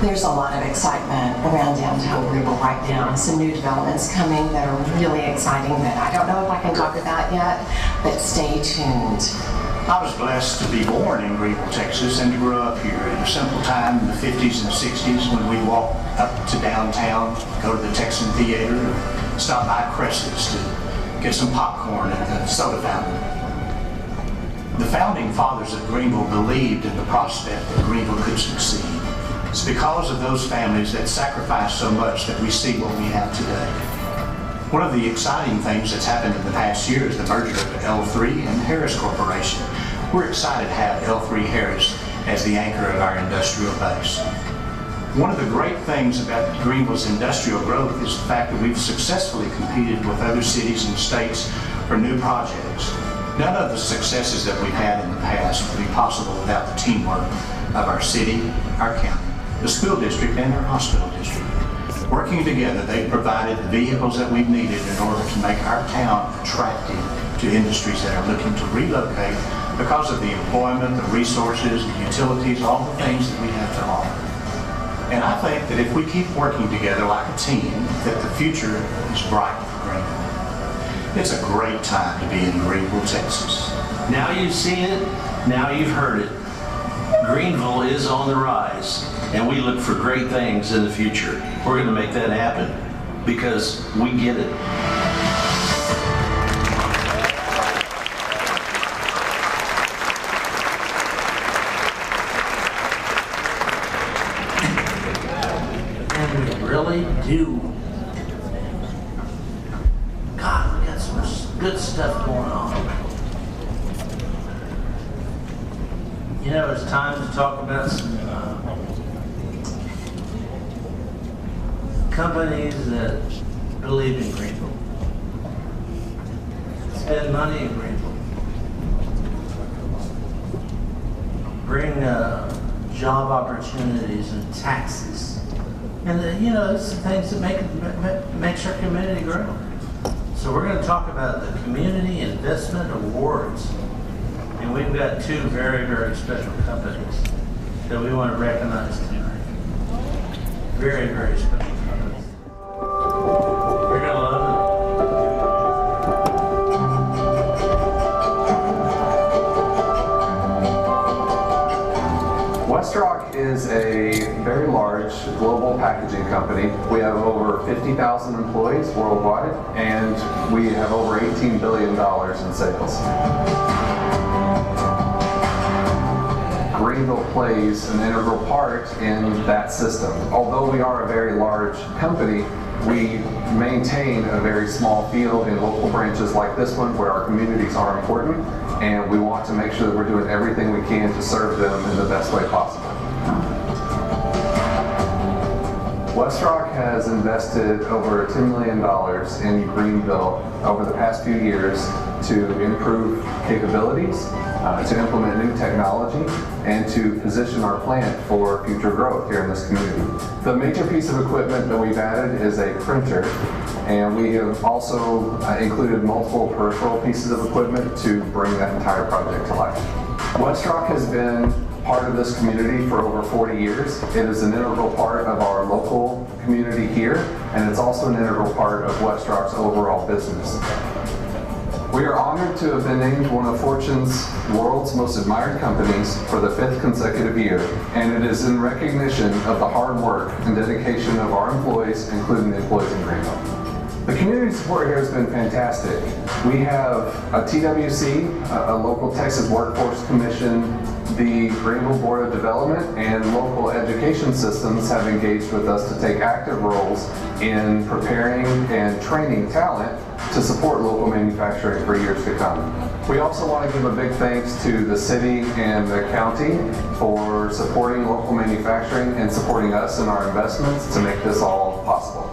There's a lot of excitement around downtown Greenville right now. Some new developments coming that are really exciting that I don't know if I can talk about yet, but stay tuned. I was blessed to be born in Greenville, Texas, and to grow up here at a simple time in the 50s and 60s when we walked up to downtown, go to the Texan Theater, and stop by Cress's to get some popcorn at the soda fountain. The founding fathers of Greenville believed in the prospect that Greenville could succeed. It's because of those families that sacrificed so much that we see what we have today. One of the exciting things that's happened in the past year is the merger of L3 and Harris Corporation. We're excited to have L3 Harris as the anchor of our industrial base. One of the great things about Greenville's industrial growth is the fact that we've successfully competed with other cities and states for new projects. None of the successes that we've had in the past would be possible without the teamwork of our city, our county, the school district, and our hospital district. Working together, they've provided the vehicles that we've needed in order to make our town attractive to industries that are looking to relocate because of the employment, the resources, the utilities, all the things that we have to offer. And I think that if we keep working together like a team, that the future is bright for Greenville. It's a great time to be in Greenville, Texas. Now you've seen it, now you've heard it. Greenville is on the rise, and we look for great things in the future. We're going to make that happen because we get it. And we really do. God, we got some good stuff going on. You know, it's time to talk about some companies that believe in Greenville, spend money in Greenville, bring job opportunities and taxes, and you know, it's the things that makes our community grow. So we're going to talk about the Community Investment Awards. And we've got two very, very special companies that we want to recognize tonight. Very, very special companies. You're going to love it. WestRock is a very large global packaging company. We have over 50,000 employees worldwide, and we have over $18 billion in sales. Greenville plays an integral part in that system. Although we are a very large company, We maintain a very small field in local branches like this one where our communities are important, and we want to make sure that we're doing everything we can to serve them in the best way possible. West Rock has invested over $10 million in Greenville over the past few years to improve capabilities, to implement new technology, and to position our plant for future growth here in this community. The major piece of equipment that we've added is a printer, and we have also included multiple peripheral pieces of equipment to bring that entire project to life. West Rock has been part of this community for over 40 years. It is an integral part of our local community here, and it's also an integral part of West Rock's overall business. We are honored to have been named one of Fortune's World's Most Admired Companies for the 5th consecutive year, and it is in recognition of the hard work and dedication of our employees, including the employees in Greenville. The community support here has been fantastic. We have a TWC, a local Texas Workforce Commission, the Greenville Board of Development, and local education systems have engaged with us to take active roles in preparing and training talent to support local manufacturing for years to come. We also want to give a big thanks to the city and the county for supporting local manufacturing and supporting us in our investments to make this all possible.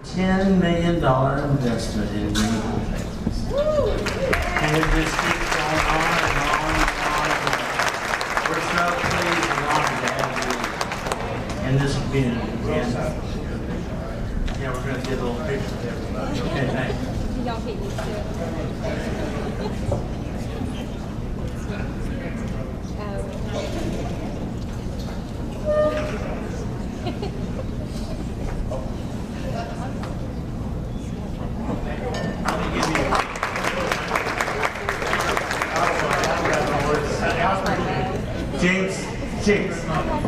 $10 million investment in Greenville, and it just keeps going on and on and on. We're so pleased and honored to have you in this community. And yeah, we're going to get a little picture of everybody. Okay, thanks. Y'all keep me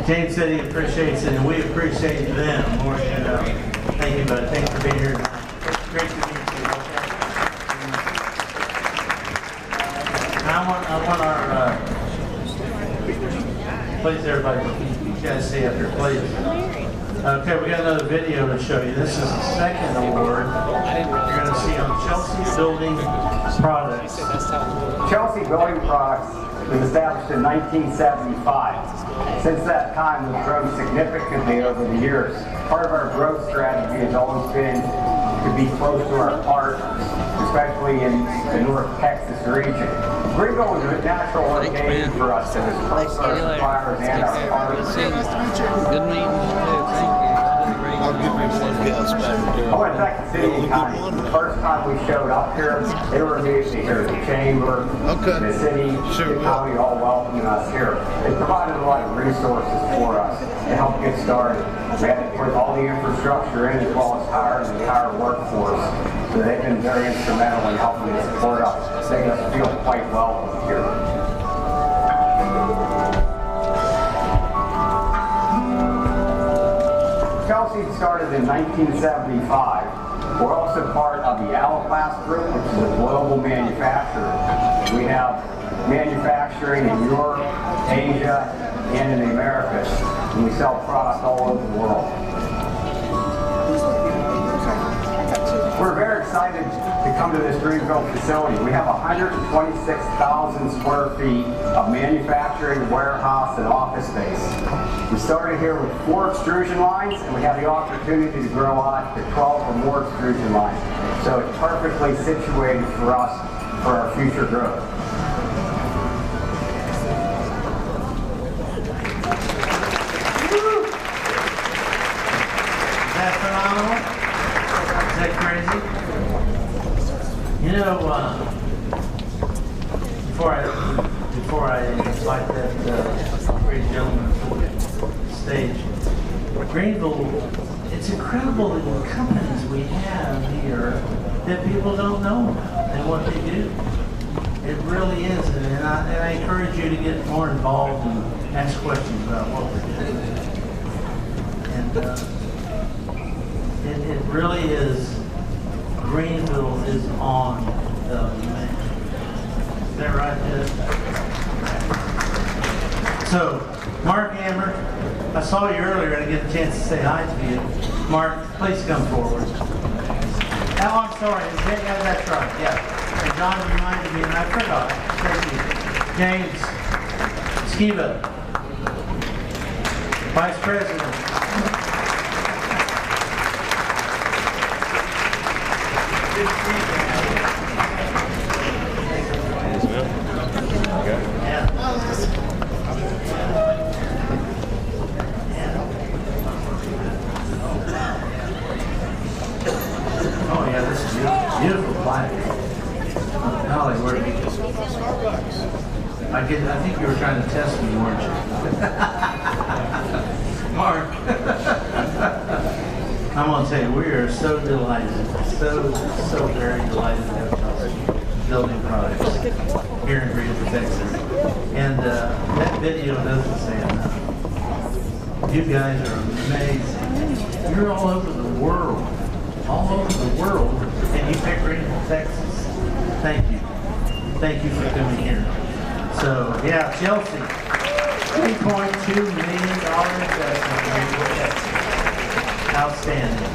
James said he appreciates it, and we appreciate them more than thank you, buddy. Thanks for being here tonight. Great to meet you. I want our please everybody, you guys stay up here, please. Okay, we got another video to show you. This is the second award you're going to see on Chelsea Building Products. Chelsea Building Products was established in 1975. Since that time, we've grown significantly over the years. Part of our growth strategy has always been to be close to our partners, especially in the North Texas region. Greenville is a natural location for us to approach our suppliers and our partners. Good meeting. I went back to city and county. The first time we showed up here, they were immediately here. The chamber, the city, the county all welcoming us here. They provided a lot of resources for us to help get started. We had to put all the infrastructure in as well as hire the entire workforce. So they've been very instrumental in helping to support us, making us feel quite welcome here. Chelsea started in 1975. We're also part of the Alaplast Group, which is a global manufacturer. We have manufacturing in Europe, Asia, and in the Americas, and we sell product all over the world. We're very excited to come to this Greenville facility. We have 126,000 square feet of manufacturing, warehouse, and office space. We started here with 4 extrusion lines, and we have the opportunity to grow out to 12 or more extrusion lines. So it's perfectly situated for us for our future growth. Is that phenomenal? Is that crazy? You know, before I invite that great gentleman to the stage, Greenville, it's incredible the companies we have here that people don't know about and what they do. It really is, and I encourage you to get more involved and ask questions about what we're doing. And it really is, Greenville is on the map. Is that right, Ed? So, Mark Hammer, I saw you earlier and I get a chance to say hi to you. Mark, please come forward. Oh, I'm sorry. Yeah, that's right. Yeah. And John reminded me and I forgot. Thank you. James Skiva, Vice President. Good to see you. Oh yeah, this is beautiful life. Holly, where did you go? I think you were trying to test me, weren't you? Mark. I'm gonna tell you, we are so delighted, so very delighted to have Chelsea building products here in Greenville, Texas. And that video doesn't say enough. You guys are amazing. You're all over the world. All over the world, and you pick Greenville, Texas. Thank you. Thank you for coming here. So, yeah, Chelsea, $3.2 million investment in Greenville, Texas. Outstanding.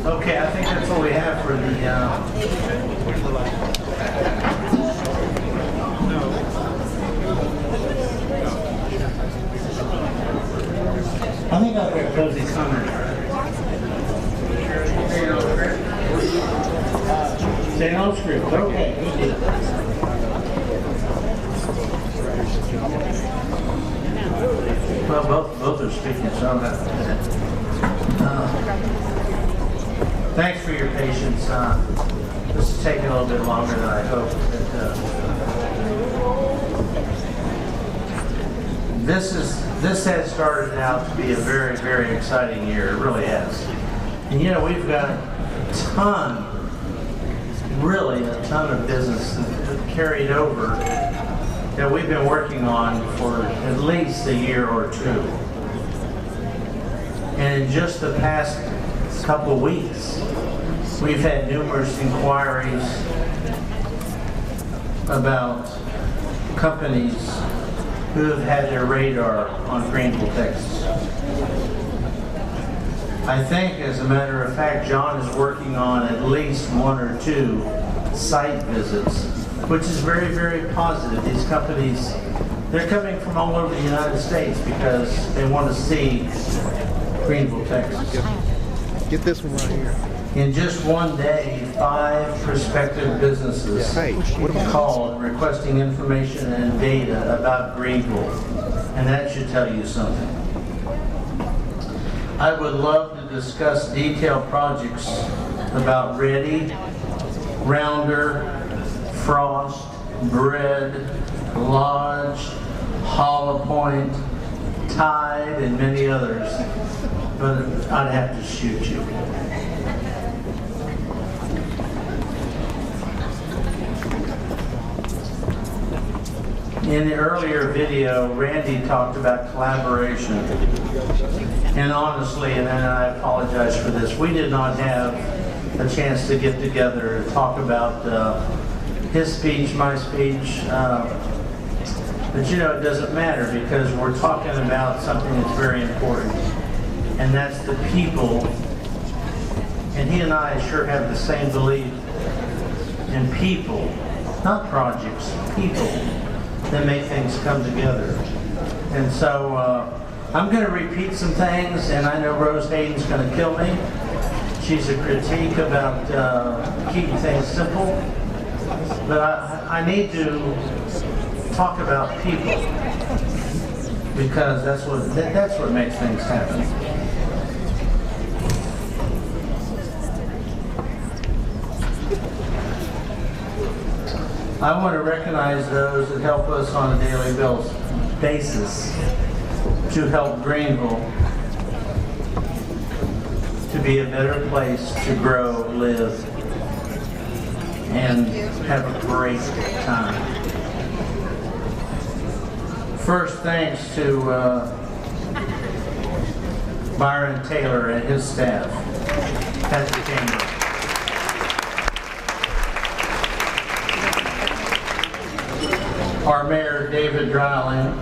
Okay, I think that's all we have for the I think I've got cozy comment. Say no script. Okay, good deal. Well, both are speaking, so I'm not. Thanks for your patience. This is taking a little bit longer than I hoped. This has started out to be a very, very exciting year. It really has. And you know, we've got a ton of business carried over that we've been working on for at least a year or two. And in just the past couple of weeks, we've had numerous inquiries about companies who have had their radar on Greenville, Texas. I think, as a matter of fact, John is working on at least 1 or 2 site visits, which is very, very positive. These companies, they're coming from all over the United States because they want to see Greenville, Texas. Get this one right here. In just one day, 5 prospective businesses called requesting information and data about Greenville, and that should tell you something. I would love to discuss detailed projects about Ready, Rounder, Frost, Bread, Lodge, Hollow Point, Tide, and many others, but I'd have to shoot you. In the earlier video, Randy talked about collaboration. And honestly, and I apologize for this, we did not have a chance to get together and talk about his speech, my speech. But you know, it doesn't matter because we're talking about something that's very important. And that's the people. And he and I sure have the same belief in people, not projects, people that make things come together. And so I'm going to repeat some things, and I know Rose Hayden's going to kill me. She's a critique about keeping things simple. But I need to talk about people because that's what makes things happen. I want to recognize those that help us on a daily basis to help Greenville to be a better place to grow, live, and have a great time. First, thanks to Byron Taylor and his staff at the Chamber. Our Mayor, David Dryland,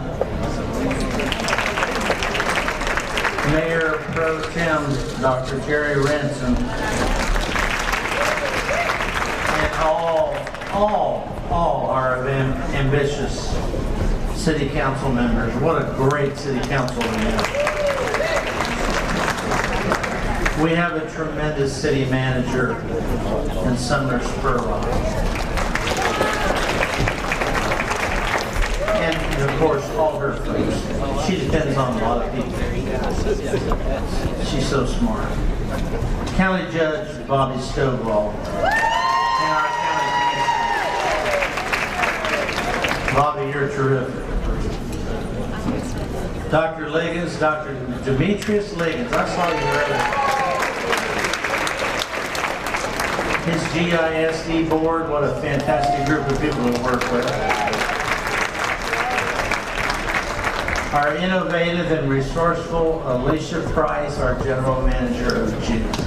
Mayor Pro Tem, Dr. Jerry Ransom, and all our ambitious city council members. What a great city council we have. We have a tremendous city manager in Sumner Spurlock. And of course, all her folks. She depends on a lot of people. She's so smart. County Judge Bobby Stovall. And our county commissioner. Bobby, you're terrific. Dr. Liggins, Dr. Demetrius Liggins. I saw you earlier. His GISD board, what a fantastic group of people to work with. Our innovative and resourceful Alicia Price, our General Manager of GEUS.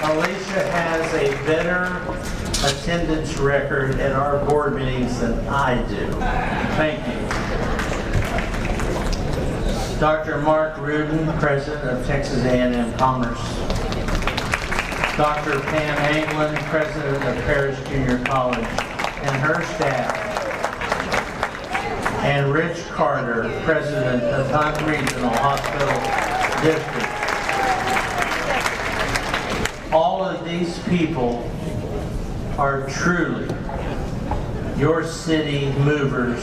Alicia has a better attendance record at our board meetings than I do. Thank you. Dr. Mark Rudin, President of Texas A&M Commerce. Dr. Pam Anglin, President of Paris Junior College, and her staff. And Rich Carter, President of Hunt Regional Hospital District. All of these people are truly your city movers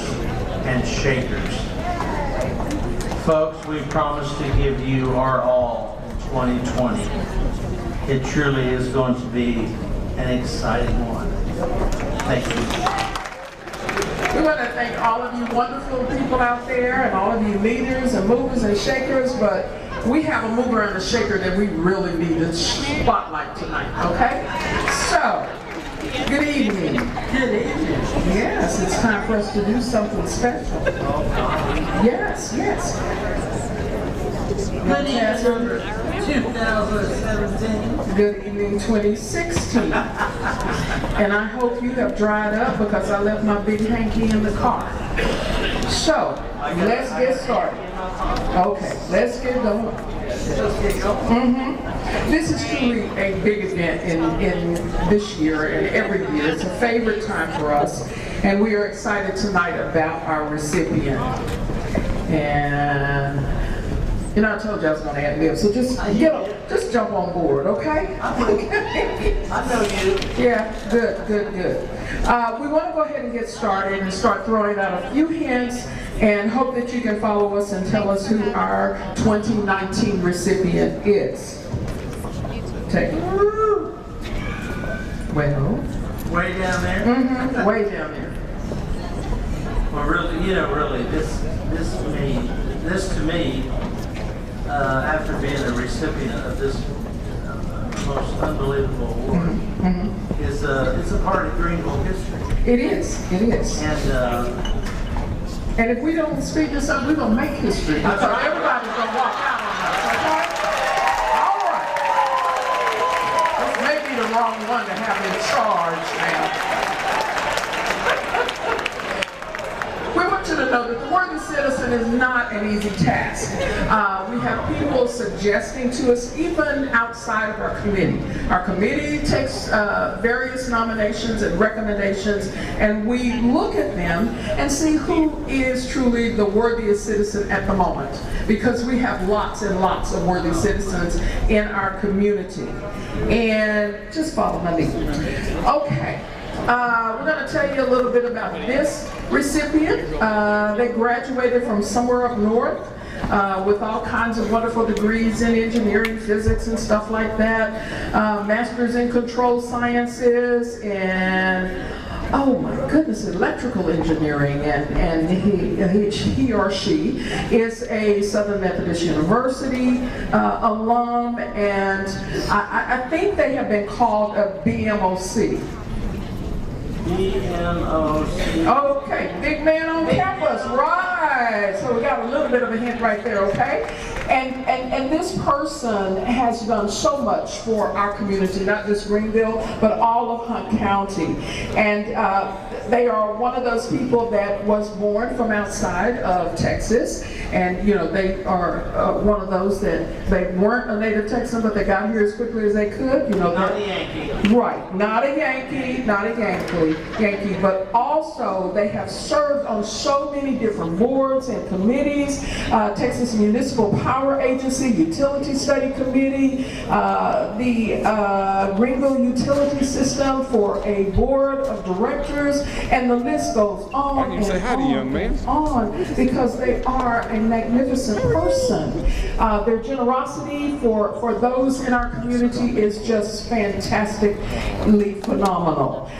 and shakers. Folks, we promise to give you our all in 2020. It truly is going to be an exciting one. Thank you. We want to thank all of you wonderful people out there and all of you leaders and movers and shakers, but we have a mover and a shaker that we really need to spotlight tonight, okay? So, good evening. Good evening. Yes, it's time for us to do something special. Yes, yes. Good evening, 2017. Good evening, 2016. And I hope you have dried up because I left my big hanky in the car. So, let's get started. Okay, let's get going. This is truly a big event in this year and every year. It's a favorite time for us, and we are excited tonight about our recipient. And you know, I told you I was going to add libs, so just jump on board, okay? I know you. Yeah, good. We want to go ahead and get started and start throwing out a few hints and hope that you can follow us and tell us who our 2019 recipient is. Take it. Well. Way down there? Mm-hmm, way down there. Well, really, this to me, after being a recipient of this most unbelievable award, it's a part of Greenville history. It is. And if we don't speed this up, we're going to make history. Because everybody's going to walk out on us, okay? All right. This may be the wrong one to have in charge now. We want you to know that the worthy citizen is not an easy task. We have people suggesting to us, even outside of our committee. Our committee takes various nominations and recommendations, and we look at them and see who is truly the worthiest citizen at the moment, because we have lots and lots of worthy citizens in our community. And just follow my lead. Okay. We're going to tell you a little bit about this recipient. They graduated from somewhere up north with all kinds of wonderful degrees in engineering, physics, and stuff like that. Masters in control sciences, and oh my goodness, electrical engineering, and he or she is a Southern Methodist University alum, and I think they have been called a BMOC. BMOC. Okay, big man on campus, right. So we got a little bit of a hint right there, okay? And this person has done so much for our community, not just Greenville, but all of Hunt County. And they are one of those people that was born from outside of Texas. And you know, they are one of those that they weren't a native Texan, but they got here as quickly as they could. You know, not a Yankee. Right, not a Yankee, but also they have served on so many different boards and committees, Texas Municipal Power Agency, Utility Study Committee, the Greenville Utility System for a board of directors, and the list goes on and on, because they are a magnificent person. Their generosity for those in our community is just fantastically phenomenal.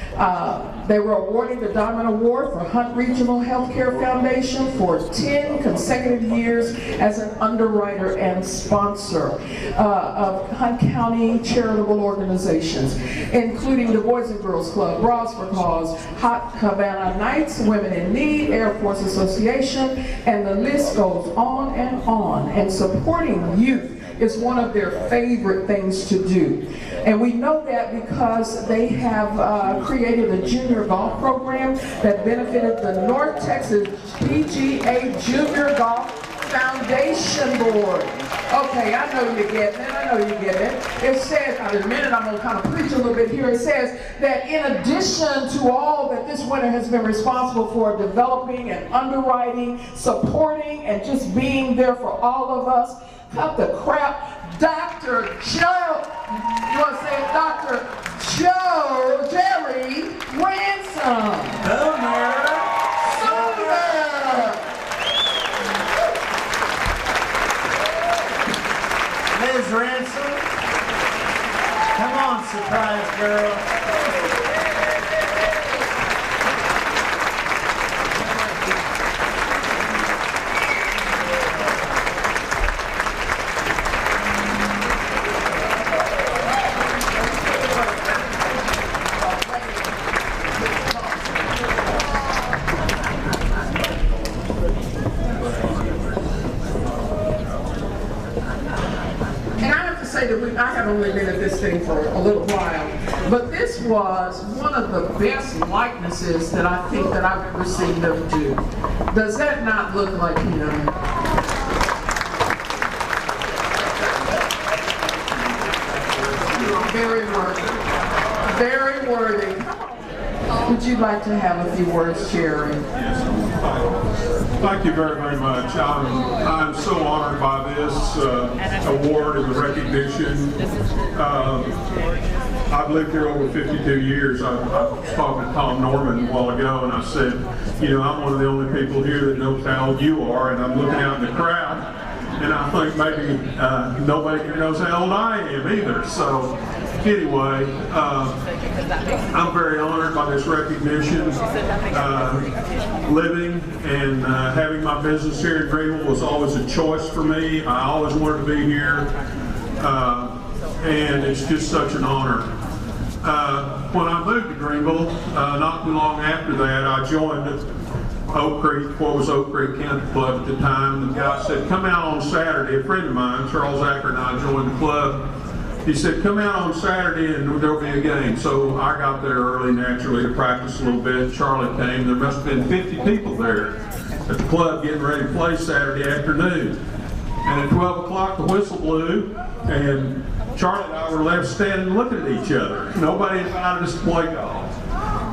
They were awarded the Diamond Award for Hunt Regional Healthcare Foundation for 10 consecutive years as an underwriter and sponsor of Hunt County charitable organizations, including the Boys and Girls Club, Bras for Cause, Hot Havana Nights, Women in Need, Air Force Association, and the list goes on and on. And supporting youth is one of their favorite things to do. And we know that because they have created a junior golf program that benefited the North Texas PGA Junior Golf Foundation Board. Okay, I know you get it. It says, in a minute I'm going to kind of preach a little bit here. It says that in addition to all that this winter has been responsible for developing and underwriting, supporting, and just being there for all of us, cut the crap, Dr. Joe, you want to say it? Dr. Jerry Ransom. Ms. Ransom, come on, surprise girl. I have only been at this thing for a little while, but this was one of the best likenesses that I think that I've ever seen them do. Does that not look like him? Very worthy. Very worthy. Would you like to have a few words, Jerry? Thank you very, very much. I'm so honored by this award and the recognition. I've lived here over 52 years. I was talking to Tom Norman a while ago, and I said, you know, I'm one of the only people here that knows how old you are, and I'm looking out in the crowd, and I think maybe nobody here knows how old I am either. So anyway, I'm very honored by this recognition. Living and having my business here in Greenville was always a choice for me. I always wanted to be here, and it's just such an honor. When I moved to Greenville, not too long after that, I joined Oak Creek, what was Oak Creek Country Club at the time. The guy said, come out on Saturday. A friend of mine, Charles Acker, and I joined the club. He said, come out on Saturday and there'll be a game. So I got there early, naturally, to practice a little bit. Charlie came. There must have been 50 people there at the club getting ready to play Saturday afternoon. And at 12 o'clock, the whistle blew, and Charlie and I were left standing looking at each other. Nobody invited us to play golf.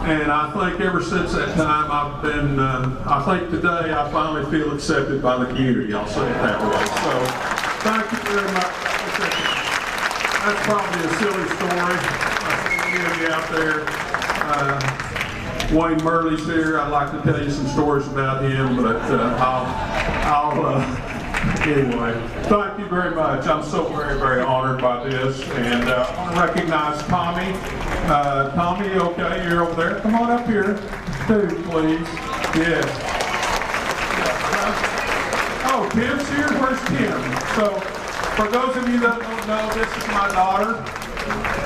And I think ever since that time, I've been, I think today I finally feel accepted by the community. I'll say it that way. So thank you very much. That's probably a silly story. I see you out there. Wayne Murley's here. I'd like to tell you some stories about him, but anyway, thank you very much. I'm so very, very honored by this, and I want to recognize Tommy Tommy, okay, you're over there. Come on up here. Dude, please. Yes. Oh, Tim's here? Where's Tim? So, for those of you that don't know, this is my daughter.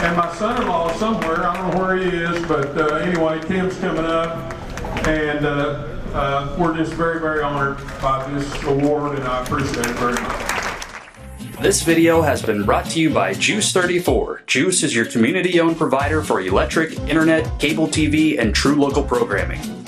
And my son-in-law is somewhere. I don't know where he is, but anyway, Tim's coming up. And we're just very, very honored by this award, and I appreciate it very much. This video has been brought to you by GEUS 34. GEUS is your community-owned provider for electric, internet, cable TV, and true local programming.